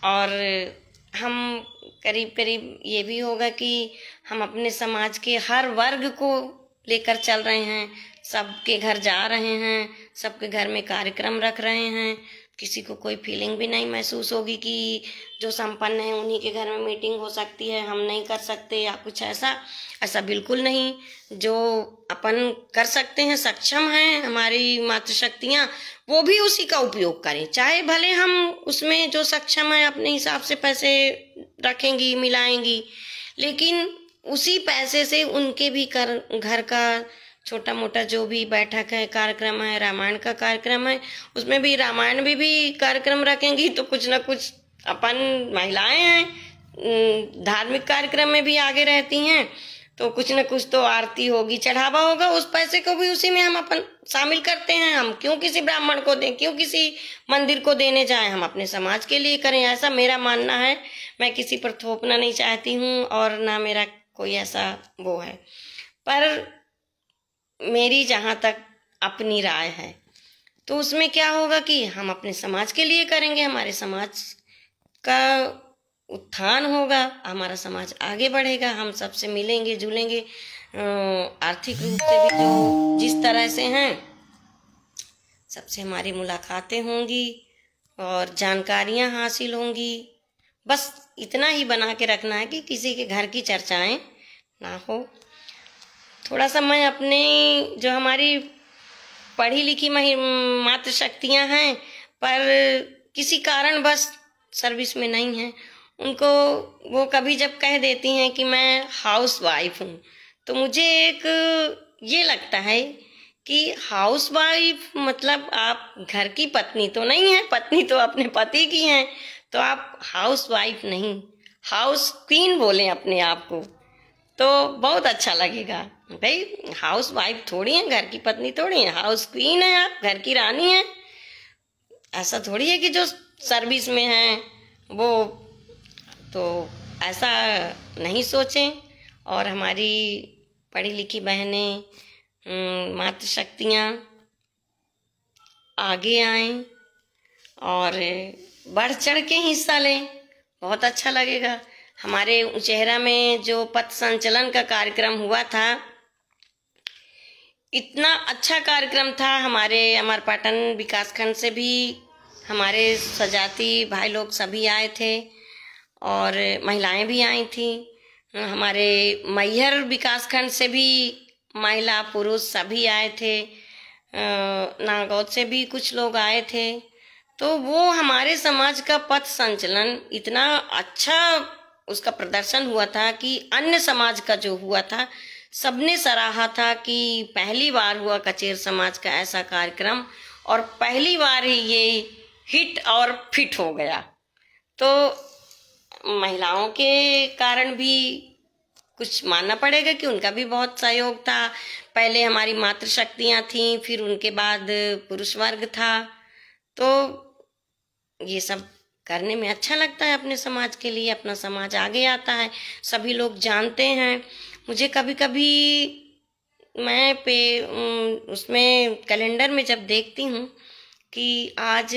और हम करीब करीब ये भी होगा कि हम अपने समाज के हर वर्ग को लेकर चल रहे हैं, सबके घर जा रहे हैं, सबके घर में कार्यक्रम रख रहे हैं। किसी को कोई फीलिंग भी नहीं महसूस होगी कि जो संपन्न है उन्हीं के घर में मीटिंग हो सकती है, हम नहीं कर सकते या कुछ ऐसा। ऐसा बिल्कुल नहीं। जो अपन कर सकते हैं, सक्षम हैं हमारी मातृशक्तियाँ, वो भी उसी का उपयोग करें। चाहे भले हम उसमें जो सक्षम है अपने हिसाब से पैसे रखेंगी, मिलाएंगी, लेकिन उसी पैसे से उनके भी घर का छोटा मोटा जो भी बैठक है, कार्यक्रम है, रामायण का कार्यक्रम है, उसमें भी रामायण भी कार्यक्रम रखेंगी तो कुछ ना कुछ अपन महिलाएं हैं, धार्मिक कार्यक्रम में भी आगे रहती हैं, तो कुछ न कुछ तो आरती होगी, चढ़ावा होगा, उस पैसे को भी उसी में हम अपन शामिल करते हैं। हम क्यों किसी ब्राह्मण को दें, क्यों किसी मंदिर को देने जाएं, हम अपने समाज के लिए करें। ऐसा मेरा मानना है। मैं किसी पर थोपना नहीं चाहती हूँ और ना मेरा कोई ऐसा वो है, पर मेरी जहाँ तक अपनी राय है तो उसमें क्या होगा कि हम अपने समाज के लिए करेंगे, हमारे समाज का उत्थान होगा, हमारा समाज आगे बढ़ेगा, हम सबसे मिलेंगे जुलेंगे, आर्थिक रूप से भी जो जिस तरह से हैं सबसे हमारी मुलाकातें होंगी और जानकारियां हासिल होंगी। बस इतना ही बना के रखना है कि किसी के घर की चर्चाएं ना हो। थोड़ा सा मैं अपने जो हमारी पढ़ी लिखी मातृशक्तियाँ हैं पर किसी कारण बस सर्विस में नहीं हैं, उनको वो कभी जब कह देती हैं कि मैं हाउस वाइफ हूँ, तो मुझे एक ये लगता है कि हाउस वाइफ मतलब आप घर की पत्नी तो नहीं है, पत्नी तो अपने पति की हैं, तो आप हाउस वाइफ नहीं, हाउस क्वीन बोलें अपने आप को, तो बहुत अच्छा लगेगा। भाई हाउस वाइफ थोड़ी है, घर की पत्नी थोड़ी है, हाउस क्वीन है, आप घर की रानी है। ऐसा थोड़ी है कि जो सर्विस में है वो, तो ऐसा नहीं सोचें। और हमारी पढ़ी लिखी बहनें, मातृशक्तियाँ आगे आएं और बढ़ चढ़ के हिस्सा लें, बहुत अच्छा लगेगा। हमारे उचेहरा में जो पथ संचलन का कार्यक्रम हुआ था, इतना अच्छा कार्यक्रम था। हमारे अमरपाटन विकासखंड से भी हमारे सजाती भाई लोग सभी आए थे और महिलाएं भी आई थी। हमारे मैहर विकासखंड से भी महिला पुरुष सभी आए थे, नागौद से भी कुछ लोग आए थे। तो वो हमारे समाज का पथ संचलन इतना अच्छा उसका प्रदर्शन हुआ था कि अन्य समाज का जो हुआ था सबने सराहा था कि पहली बार हुआ कचेर समाज का ऐसा कार्यक्रम और पहली बार ही ये हिट और फिट हो गया। तो महिलाओं के कारण भी कुछ मानना पड़ेगा कि उनका भी बहुत सहयोग था। पहले हमारी मातृशक्तियाँ थीं, फिर उनके बाद पुरुष वर्ग था, तो ये सब करने में अच्छा लगता है। अपने समाज के लिए अपना समाज आगे आता है, सभी लोग जानते हैं। मुझे कभी कभी मैं उसमें कैलेंडर में जब देखती हूँ कि आज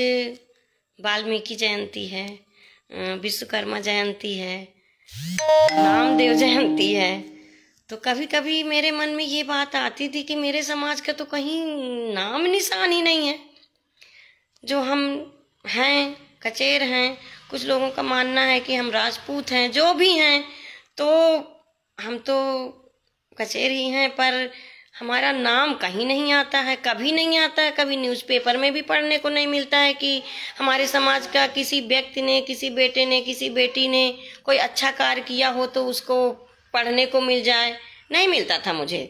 वाल्मीकि जयंती है, विश्वकर्मा जयंती है, नामदेव जयंती है, तो कभी कभी मेरे मन में ये बात आती थी कि मेरे समाज का तो कहीं नाम निशान ही नहीं है। जो हम हैं, कचेर हैं, कुछ लोगों का मानना है कि हम राजपूत हैं, जो भी हैं, तो हम तो कचेर ही हैं, पर हमारा नाम कहीं नहीं आता है, कभी नहीं आता है। कभी न्यूज़पेपर में भी पढ़ने को नहीं मिलता है कि हमारे समाज का किसी व्यक्ति ने, किसी बेटे ने, किसी बेटी ने कोई अच्छा कार्य किया हो तो उसको पढ़ने को मिल जाए, नहीं मिलता था। मुझे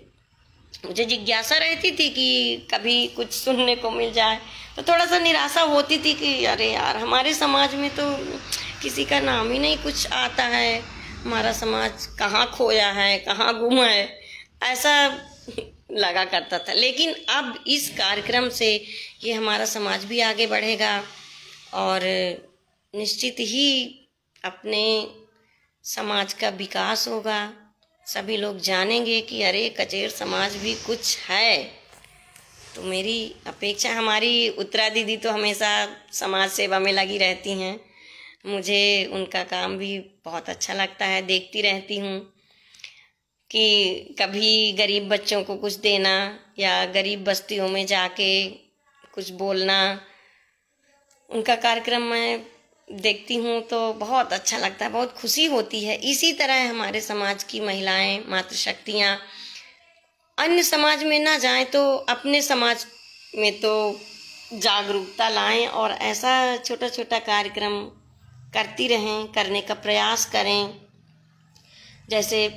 जिज्ञासा रहती थी कि कभी कुछ सुनने को मिल जाए, तो थोड़ा सा निराशा होती थी कि अरे यार, हमारे समाज में तो किसी का नाम ही नहीं कुछ आता है, हमारा समाज कहाँ खोया है, कहाँ गुम है, ऐसा लगा करता था। लेकिन अब इस कार्यक्रम से ये हमारा समाज भी आगे बढ़ेगा और निश्चित ही अपने समाज का विकास होगा। सभी लोग जानेंगे कि अरे कचेर समाज भी कुछ है। तो मेरी अपेक्षा, हमारी उत्तरा दीदी तो हमेशा समाज सेवा में लगी रहती हैं, मुझे उनका काम भी बहुत अच्छा लगता है, देखती रहती हूँ कि कभी गरीब बच्चों को कुछ देना या गरीब बस्तियों में जाके कुछ बोलना, उनका कार्यक्रम मैं देखती हूँ तो बहुत अच्छा लगता है, बहुत खुशी होती है। इसी तरह हमारे समाज की महिलाएं, मातृशक्तियाँ अन्य समाज में ना जाएं तो अपने समाज में तो जागरूकता लाएं और ऐसा छोटा छोटा कार्यक्रम करती रहें, करने का प्रयास करें। जैसे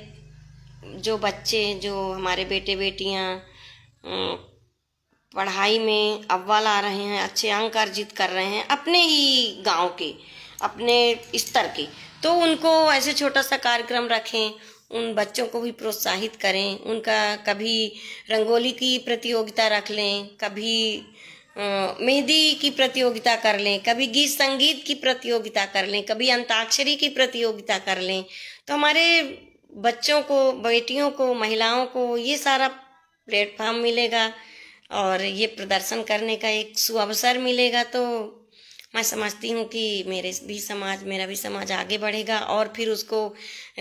जो बच्चे, जो हमारे बेटे बेटियां पढ़ाई में अव्वल आ रहे हैं, अच्छे अंक अर्जित कर रहे हैं अपने ही गांव के, अपने स्तर के, तो उनको ऐसे छोटा सा कार्यक्रम रखें, उन बच्चों को भी प्रोत्साहित करें। उनका कभी रंगोली की प्रतियोगिता रख लें, कभी मेहंदी की प्रतियोगिता कर लें, कभी गीत संगीत की प्रतियोगिता कर लें, कभी अंताक्षरी की प्रतियोगिता कर लें। तो हमारे बच्चों को, बेटियों को, महिलाओं को ये सारा प्लेटफॉर्म मिलेगा और ये प्रदर्शन करने का एक सुअवसर मिलेगा। तो मैं समझती हूँ कि मेरा भी समाज आगे बढ़ेगा और फिर उसको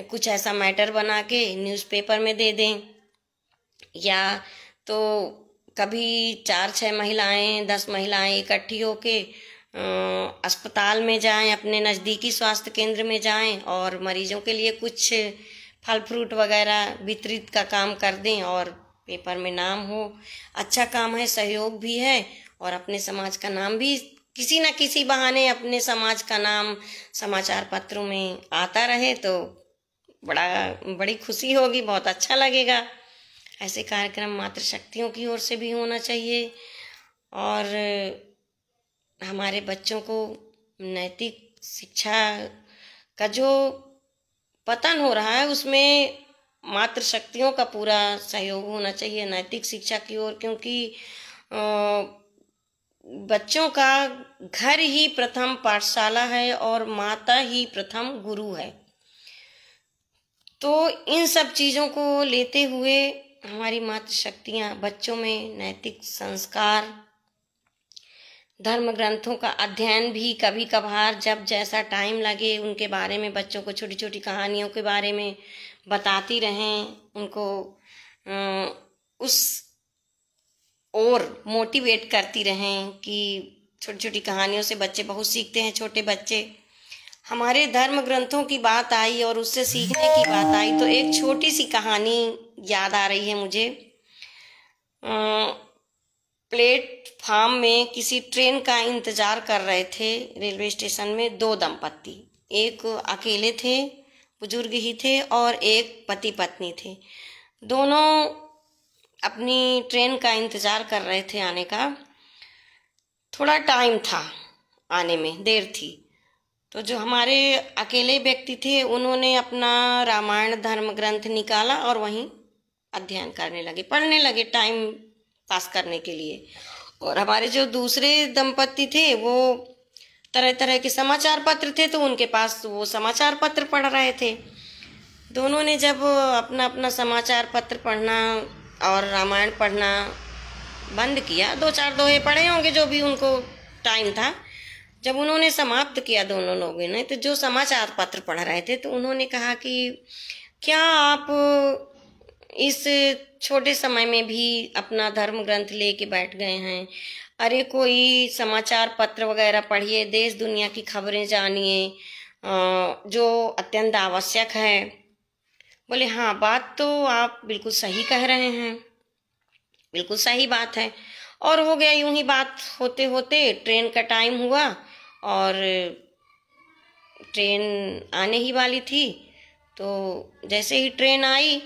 कुछ ऐसा मैटर बना के न्यूज़पेपर में दे दें, या तो कभी 4-6 महिलाएं, 10 महिलाएं इकट्ठी होके अस्पताल में जाएं, अपने नज़दीकी स्वास्थ्य केंद्र में जाएं और मरीजों के लिए कुछ फल फ्रूट वगैरह वितरित का काम कर दें और पेपर में नाम हो। अच्छा काम है, सहयोग भी है और अपने समाज का नाम भी किसी न किसी बहाने, अपने समाज का नाम समाचार पत्रों में आता रहे तो बड़ी खुशी होगी, बहुत अच्छा लगेगा। ऐसे कार्यक्रम मातृशक्तियों की ओर से भी होना चाहिए और हमारे बच्चों को नैतिक शिक्षा का जो पतन हो रहा है उसमें मातृशक्तियों का पूरा सहयोग होना चाहिए नैतिक शिक्षा की ओर, क्योंकि बच्चों का घर ही प्रथम पाठशाला है और माता ही प्रथम गुरु है। तो इन सब चीज़ों को लेते हुए हमारी मातृशक्तियाँ बच्चों में नैतिक संस्कार, धर्म ग्रंथों का अध्ययन भी कभी कभार जब जैसा टाइम लगे उनके बारे में बच्चों को छोटी छोटी कहानियों के बारे में बताती रहें, उनको उस और मोटिवेट करती रहें कि छोटी छोटी कहानियों से बच्चे बहुत सीखते हैं। छोटे बच्चे, हमारे धर्म ग्रंथों की बात आई और उससे सीखने की बात आई तो एक छोटी सी कहानी याद आ रही है मुझे। प्लेटफार्म में किसी ट्रेन का इंतजार कर रहे थे रेलवे स्टेशन में 2 दंपत्ति, एक अकेले थे, बुजुर्ग ही थे, और एक पति पत्नी थे। दोनों अपनी ट्रेन का इंतजार कर रहे थे आने का। थोड़ा टाइम था आने में, देर थी। तो जो हमारे अकेले व्यक्ति थे उन्होंने अपना रामायण धर्म ग्रंथ निकाला और वहीं अध्ययन करने लगे, पढ़ने लगे टाइम पास करने के लिए। और हमारे जो दूसरे दंपत्ति थे वो तरह तरह के समाचार पत्र थे तो उनके पास वो समाचार पत्र पढ़ रहे थे। दोनों ने जब अपना अपना समाचार पत्र पढ़ना और रामायण पढ़ना बंद किया, 2-4 दोहे पढ़े होंगे जो भी उनको टाइम था, जब उन्होंने समाप्त किया दोनों लोगों ने, तो जो समाचार पत्र पढ़ रहे थे तो उन्होंने कहा कि क्या आप इस छोटे समय में भी अपना धर्म ग्रंथ लेके बैठ गए हैं? अरे कोई समाचार पत्र वगैरह पढ़िए, देश दुनिया की खबरें जानिए जो अत्यंत आवश्यक है। बोले हाँ, बात तो आप बिल्कुल सही कह रहे हैं, बिल्कुल सही बात है। और हो गया यूं ही, बात होते होते ट्रेन का टाइम हुआ और ट्रेन आने ही वाली थी। तो जैसे ही ट्रेन आई,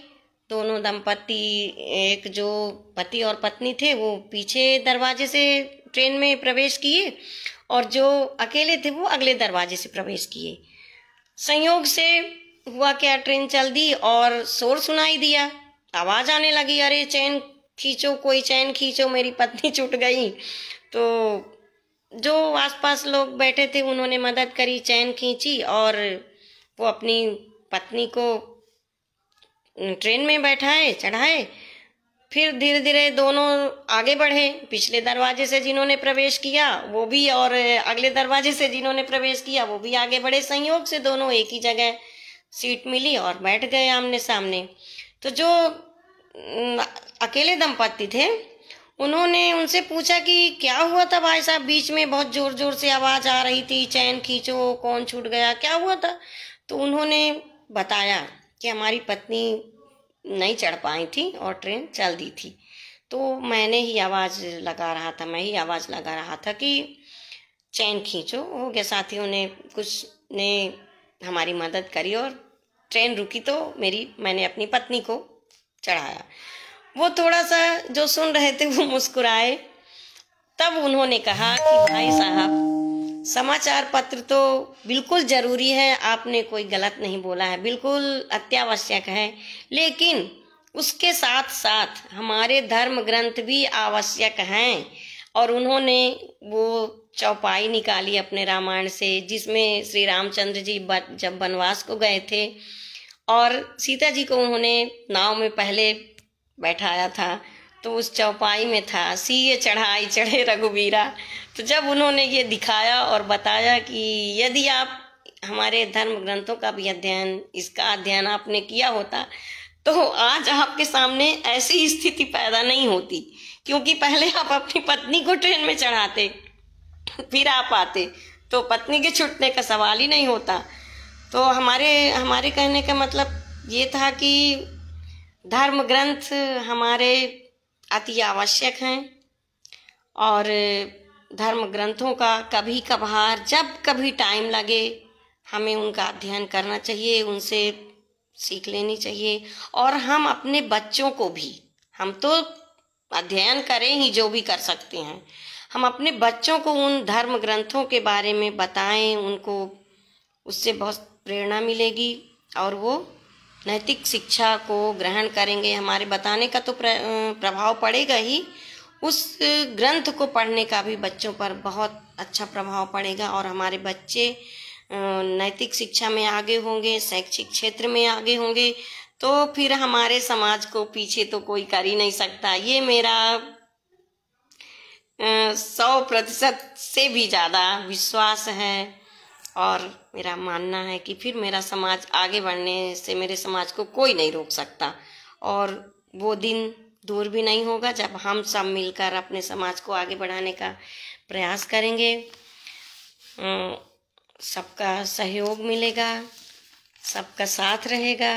दोनों दंपत्ति, एक जो पति और पत्नी थे वो पीछे दरवाजे से ट्रेन में प्रवेश किए और जो अकेले थे वो अगले दरवाजे से प्रवेश किए। संयोग से हुआ क्या, ट्रेन चल दी और शोर सुनाई दिया, आवाज आने लगी, अरे चैन खींचो, कोई चैन खींचो, मेरी पत्नी छूट गई। तो जो आसपास लोग बैठे थे उन्होंने मदद करी, चैन खींची और वो अपनी पत्नी को ट्रेन में बैठाए, चढ़ाए। फिर धीरे धीरे दोनों आगे बढ़े, पिछले दरवाजे से जिन्होंने प्रवेश किया वो भी, और अगले दरवाजे से जिन्होंने प्रवेश किया वो भी आगे बढ़े। संयोग से दोनों एक ही जगह सीट मिली और बैठ गए आमने सामने। तो जो अकेले दंपत्ति थे उन्होंने उनसे पूछा कि क्या हुआ था भाई साहब, बीच में बहुत जोर जोर से आवाज आ रही थी, चैन खींचो, कौन छूट गया, क्या हुआ था। तो उन्होंने बताया कि हमारी पत्नी नहीं चढ़ पाई थी और ट्रेन चल दी थी, तो मैं ही आवाज लगा रहा था कि चैन खींचो। हो गया, साथियों ने कुछ ने हमारी मदद करी और ट्रेन रुकी, तो मैंने अपनी पत्नी को चढ़ाया। वो थोड़ा सा जो सुन रहे थे वो मुस्कुराए। तब उन्होंने कहा कि भाई साहब, समाचार पत्र तो बिल्कुल जरूरी है, आपने कोई गलत नहीं बोला है, बिल्कुल अत्यावश्यक है, लेकिन उसके साथ साथ हमारे धर्म ग्रंथ भी आवश्यक हैं। और उन्होंने वो चौपाई निकाली अपने रामायण से, जिसमें श्री रामचंद्र जी जब वनवास को गए थे और सीता जी को उन्होंने नाव में पहले बैठाया था, तो उस चौपाई में था, सिए चढ़ाई चढ़े रघुवीरा। तो जब उन्होंने ये दिखाया और बताया कि यदि आप हमारे धर्म ग्रंथों का भी इसका अध्ययन आपने किया होता, तो आज आपके सामने ऐसी स्थिति पैदा नहीं होती, क्योंकि पहले आप अपनी पत्नी को ट्रेन में चढ़ाते, फिर आप आते, तो पत्नी के छूटने का सवाल ही नहीं होता। तो हमारे कहने का मतलब ये था कि धर्म ग्रंथ हमारे अति आवश्यक हैं, और धर्म ग्रंथों का कभी कभार जब कभी टाइम लगे हमें उनका अध्ययन करना चाहिए, उनसे सीख लेनी चाहिए। और हम अपने बच्चों को भी, हम तो अध्ययन करें ही जो भी कर सकते हैं, हम अपने बच्चों को उन धर्म ग्रंथों के बारे में बताएं, उनको उससे बहुत प्रेरणा मिलेगी और वो नैतिक शिक्षा को ग्रहण करेंगे। हमारे बताने का तो प्रभाव पड़ेगा ही, उस ग्रंथ को पढ़ने का भी बच्चों पर बहुत अच्छा प्रभाव पड़ेगा, और हमारे बच्चे नैतिक शिक्षा में आगे होंगे, शैक्षिक क्षेत्र में आगे होंगे, तो फिर हमारे समाज को पीछे तो कोई कर ही नहीं सकता। ये मेरा 100% से भी ज़्यादा विश्वास है और मेरा मानना है कि फिर मेरा समाज आगे बढ़ने से मेरे समाज को कोई नहीं रोक सकता, और वो दिन दूर भी नहीं होगा जब हम सब मिलकर अपने समाज को आगे बढ़ाने का प्रयास करेंगे। सबका सहयोग मिलेगा, सबका साथ रहेगा।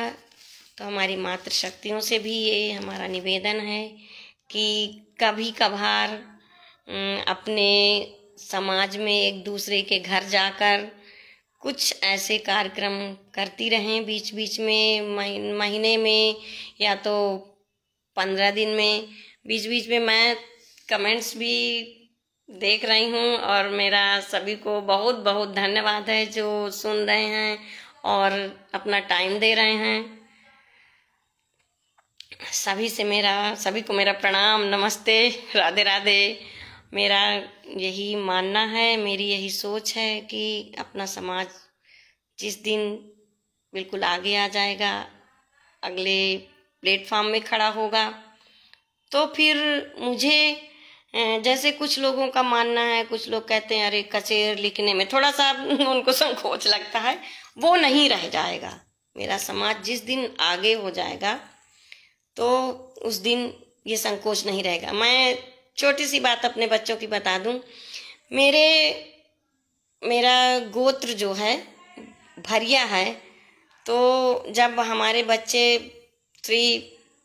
तो हमारी मातृशक्तियों से भी ये हमारा निवेदन है कि कभी कभार अपने समाज में एक दूसरे के घर जाकर कुछ ऐसे कार्यक्रम करती रहें, बीच बीच में, महीने में या तो 15 दिन में, बीच बीच में। मैं कमेंट्स भी देख रही हूँ और मेरा सभी को बहुत बहुत धन्यवाद है जो सुन रहे हैं और अपना टाइम दे रहे हैं। सभी को मेरा प्रणाम, नमस्ते, राधे राधे। मेरा यही मानना है, मेरी यही सोच है कि अपना समाज जिस दिन बिल्कुल आगे आ जाएगा, अगले प्लेटफॉर्म में खड़ा होगा, तो फिर मुझे जैसे कुछ लोगों का मानना है, कुछ लोग कहते हैं अरे कचेर लिखने में थोड़ा सा उनको संकोच लगता है, वो नहीं रह जाएगा। मेरा समाज जिस दिन आगे हो जाएगा तो उस दिन ये संकोच नहीं रहेगा। मैं छोटी सी बात अपने बच्चों की बता दूं। मेरा गोत्र जो है भरिया है, तो जब हमारे बच्चे श्री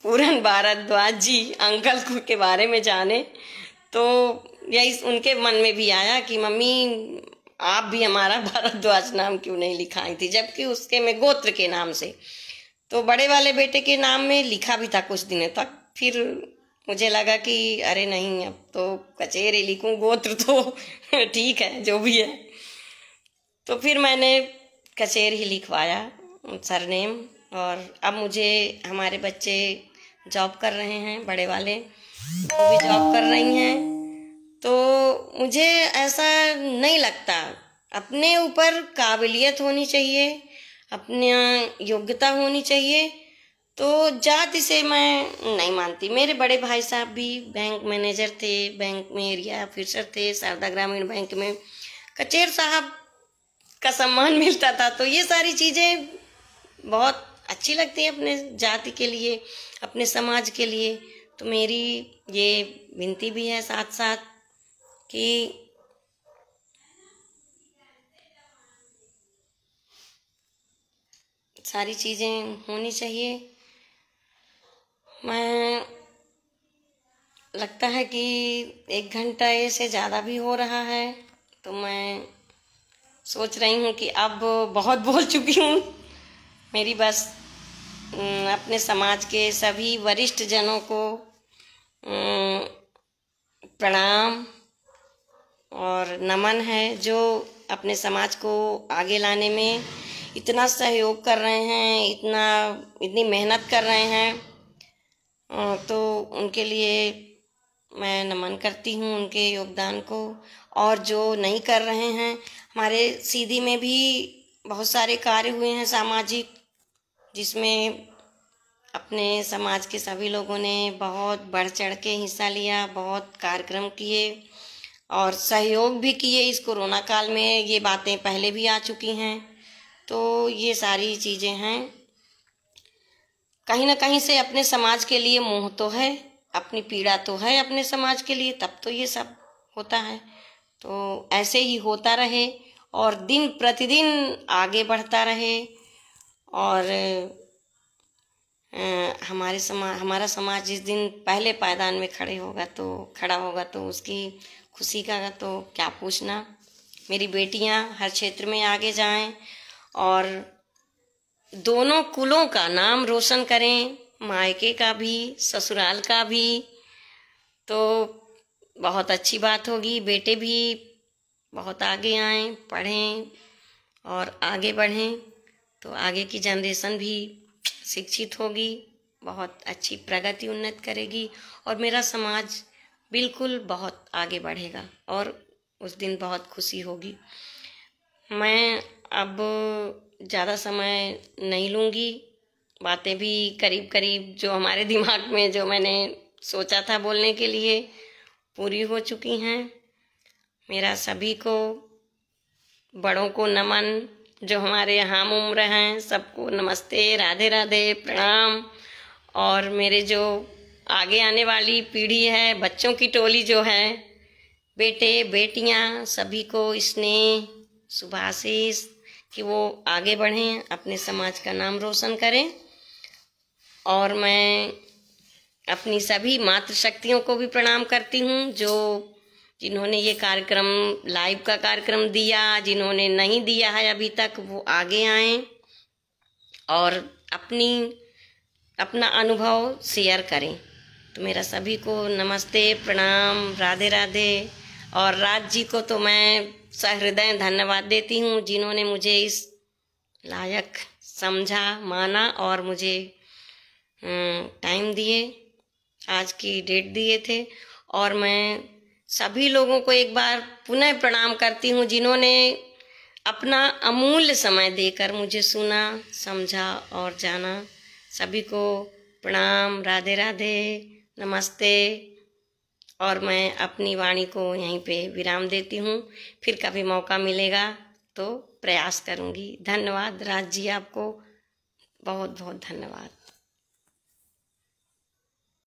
पूरन भारद्वाज जी अंकल के बारे में जाने, तो यही उनके मन में भी आया कि मम्मी आप भी हमारा भारद्वाज नाम क्यों नहीं लिखाई थी, जबकि उसके में गोत्र के नाम से। तो बड़े वाले बेटे के नाम में लिखा भी था कुछ दिनों तक, फिर मुझे लगा कि अरे नहीं, अब तो कचेर ही लिखूं, गोत्र तो ठीक है जो भी है। तो फिर मैंने कचेर ही लिखवाया सरनेम, और अब मुझे हमारे बच्चे जॉब कर रहे हैं, बड़े वाले वो भी जॉब कर रही हैं, तो मुझे ऐसा नहीं लगता। अपने ऊपर काबिलियत होनी चाहिए, अपनी योग्यता होनी चाहिए, तो जाति से मैं नहीं मानती। मेरे बड़े भाई साहब भी बैंक मैनेजर थे, बैंक में एरिया ऑफिसर थे, शारदा ग्रामीण बैंक में, कचेर साहब का सम्मान मिलता था। तो ये सारी चीज़ें बहुत अच्छी लगती है अपने जाति के लिए, अपने समाज के लिए। तो मेरी ये विनती भी है साथ साथ कि सारी चीज़ें होनी चाहिए। मैं लगता है कि 1 घंटा से ज़्यादा भी हो रहा है, तो मैं सोच रही हूँ कि अब बहुत बोल चुकी हूँ। मेरी बस अपने समाज के सभी वरिष्ठ जनों को प्रणाम और नमन है, जो अपने समाज को आगे लाने में इतना सहयोग कर रहे हैं, इतनी मेहनत कर रहे हैं। तो उनके लिए मैं नमन करती हूँ, उनके योगदान को। और जो नहीं कर रहे हैं, हमारे सीधी में भी बहुत सारे कार्य हुए हैं सामाजिक, जिसमें अपने समाज के सभी लोगों ने बहुत बढ़ चढ़ के हिस्सा लिया, बहुत कार्यक्रम किए और सहयोग भी किए। इस कोरोना काल में ये बातें पहले भी आ चुकी हैं। तो ये सारी चीज़ें हैं, कहीं ना कहीं से अपने समाज के लिए मोह तो है, अपनी पीड़ा तो है अपने समाज के लिए, तब तो ये सब होता है। तो ऐसे ही होता रहे और दिन प्रतिदिन आगे बढ़ता रहे। और हमारा समाज जिस दिन पहले पायदान में खड़ा होगा तो उसकी खुशी का तो क्या पूछना। मेरी बेटियां हर क्षेत्र में आगे जाएं और दोनों कुलों का नाम रोशन करें, मायके का भी ससुराल का भी। तो बहुत अच्छी बात होगी। बेटे भी बहुत आगे आएं, पढ़ें और आगे बढ़ें, तो आगे की जनरेशन भी शिक्षित होगी, बहुत अच्छी प्रगति उन्नत करेगी और मेरा समाज बिल्कुल बहुत आगे बढ़ेगा और उस दिन बहुत खुशी होगी। मैं अब ज़्यादा समय नहीं लूँगी, बातें भी करीब करीब जो हमारे दिमाग में जो मैंने सोचा था बोलने के लिए पूरी हो चुकी हैं। मेरा सभी को, बड़ों को नमन, जो हमारे हम उम्र हैं सबको नमस्ते, राधे राधे, प्रणाम। और मेरे जो आगे आने वाली पीढ़ी है, बच्चों की टोली जो है, बेटे बेटियां, सभी को स्नेह शुभाशीष कि वो आगे बढ़ें, अपने समाज का नाम रोशन करें। और मैं अपनी सभी मातृशक्तियों को भी प्रणाम करती हूँ, जो जिन्होंने ये कार्यक्रम, लाइव का कार्यक्रम दिया, जिन्होंने नहीं दिया है अभी तक, वो आगे आएं और अपना अनुभव शेयर करें। तो मेरा सभी को नमस्ते, प्रणाम, राधे राधे। और राज जी को तो मैं सहृदय धन्यवाद देती हूँ, जिन्होंने मुझे इस लायक समझा, माना और मुझे टाइम दिए, आज की डेट दिए थे। और मैं सभी लोगों को एक बार पुनः प्रणाम करती हूँ, जिन्होंने अपना अमूल्य समय देकर मुझे सुना, समझा और जाना। सभी को प्रणाम, राधे राधे, नमस्ते। और मैं अपनी वाणी को यहीं पे विराम देती हूँ। फिर कभी मौका मिलेगा तो प्रयास करूँगी। धन्यवाद राज जी, आपको बहुत बहुत धन्यवाद।